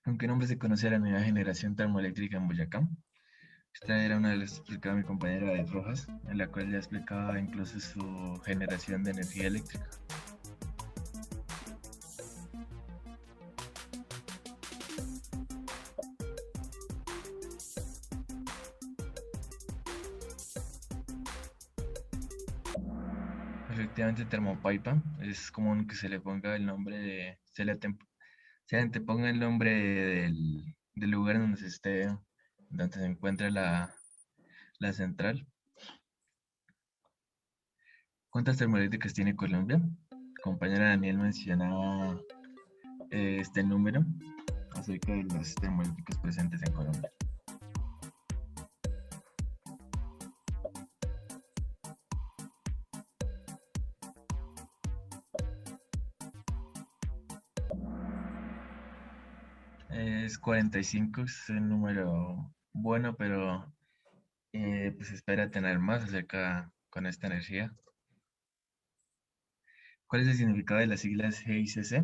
¿Con qué nombre se conoce a la nueva generación termoeléctrica en Boyacá? Esta era una de las que explicaba mi compañera de Rojas, en la cual ya explicaba incluso su generación de energía eléctrica. Efectivamente, Termopaipa es común que se le ponga el nombre de, se anteponga el nombre del lugar donde se esté, donde se encuentra la central. ¿Cuántas termoeléctricas tiene Colombia? Compañera Daniel mencionaba este número acerca de las termoeléctricas presentes en Colombia. Es 45, es un número bueno, pero pues espera tener más acerca con esta energía. ¿Cuál es el significado de las siglas GICC?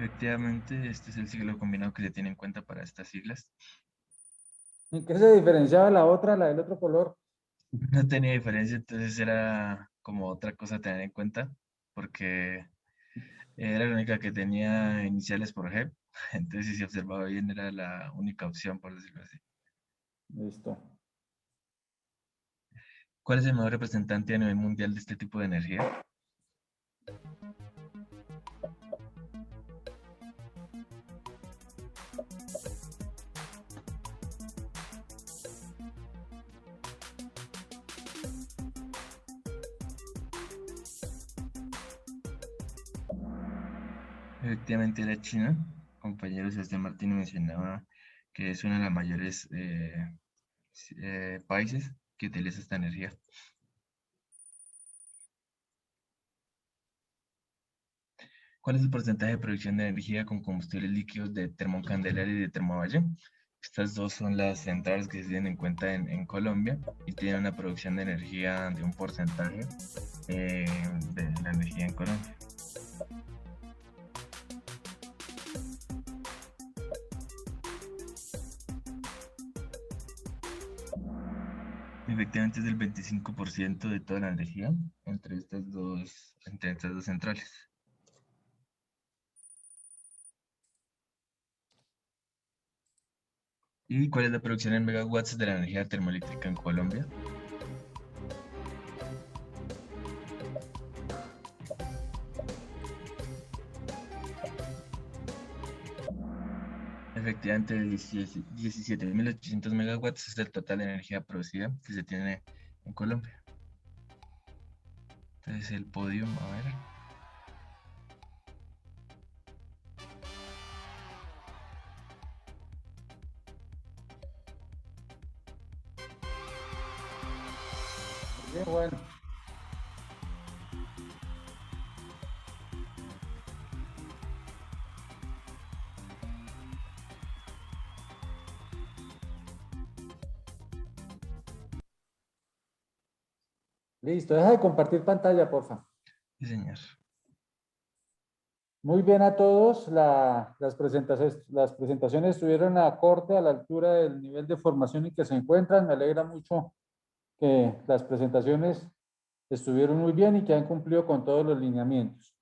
Efectivamente, este es el ciclo combinado que se tiene en cuenta para estas siglas. ¿En qué se diferenciaba la otra, la del otro color? No tenía diferencia, entonces era como otra cosa a tener en cuenta, porque era la única que tenía iniciales por G, entonces si se observaba bien era la única opción, por decirlo así. Listo. ¿Cuál es el mayor representante a nivel mundial de este tipo de energía? Efectivamente era China. Compañero Sebastián Martínez mencionaba que es uno de los mayores países que utiliza esta energía. ¿Cuál es el porcentaje de producción de energía con combustibles líquidos de Termocandelaria y de Termovalle? Estas dos son las centrales que se tienen en cuenta en Colombia y tienen una producción de energía de un porcentaje de la energía en Colombia. Efectivamente es del 25% de toda la energía entre estas dos centrales. ¿Y cuál es la producción en megawatts de la energía termoeléctrica en Colombia? Efectivamente, 17.800 megawatts es el total de energía producida que se tiene en Colombia. Entonces el podio, a ver. Bien, bueno. Listo, deja de compartir pantalla, porfa. Sí, señor. Muy bien a todos. Las presentaciones estuvieron acorde a la altura del nivel de formación en que se encuentran. Me alegra mucho que las presentaciones estuvieron muy bien y que han cumplido con todos los lineamientos.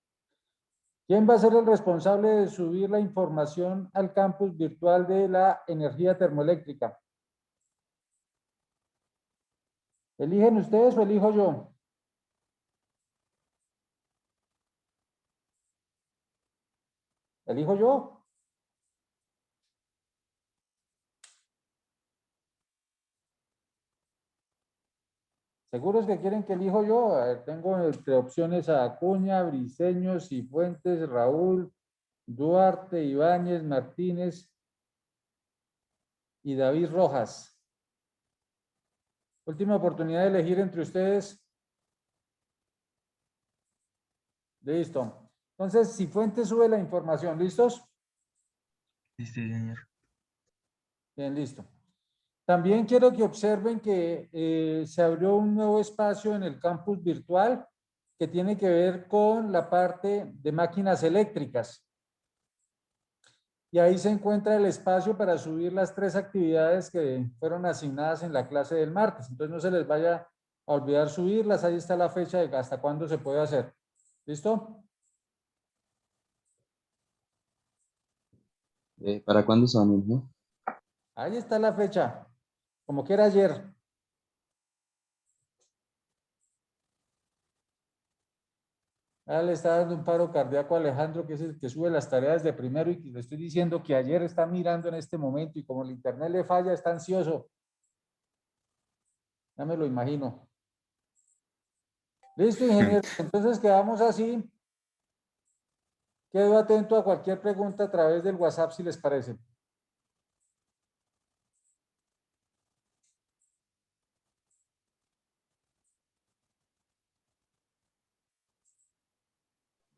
¿Quién va a ser el responsable de subir la información al campus virtual de la energía termoeléctrica? ¿Eligen ustedes o elijo yo? ¿Elijo yo? ¿Seguros que quieren que elijo yo? A ver, tengo entre opciones a Acuña, Briceño, Cifuentes, Raúl, Duarte, Ibáñez, Martínez y David Rojas. Última oportunidad de elegir entre ustedes. Listo. Entonces, Cifuentes sube la información. ¿Listos? Sí, señor. Bien, listo. También quiero que observen que se abrió un nuevo espacio en el campus virtual que tiene que ver con la parte de máquinas eléctricas. Y ahí se encuentra el espacio para subir las 3 actividades que fueron asignadas en la clase del martes. Entonces no se les vaya a olvidar subirlas. Ahí está la fecha de hasta cuándo se puede hacer. ¿Listo? ¿Para cuándo son, no? Ahí está la fecha. Como que era ayer. Le está dando un paro cardíaco a Alejandro, que es el que sube las tareas de primero y le estoy diciendo que ayer está mirando en este momento y como el internet le falla, está ansioso. Ya me lo imagino. Listo, ingeniero. Entonces quedamos así. Quedo atento a cualquier pregunta a través del WhatsApp si les parece.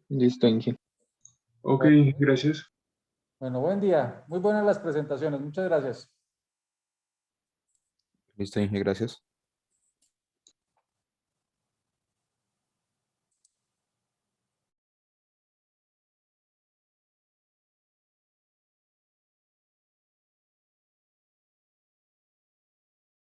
Listo, Inge. Ok, gracias. Bueno, buen día. Muy buenas las presentaciones. Muchas gracias. Listo, Inge, gracias.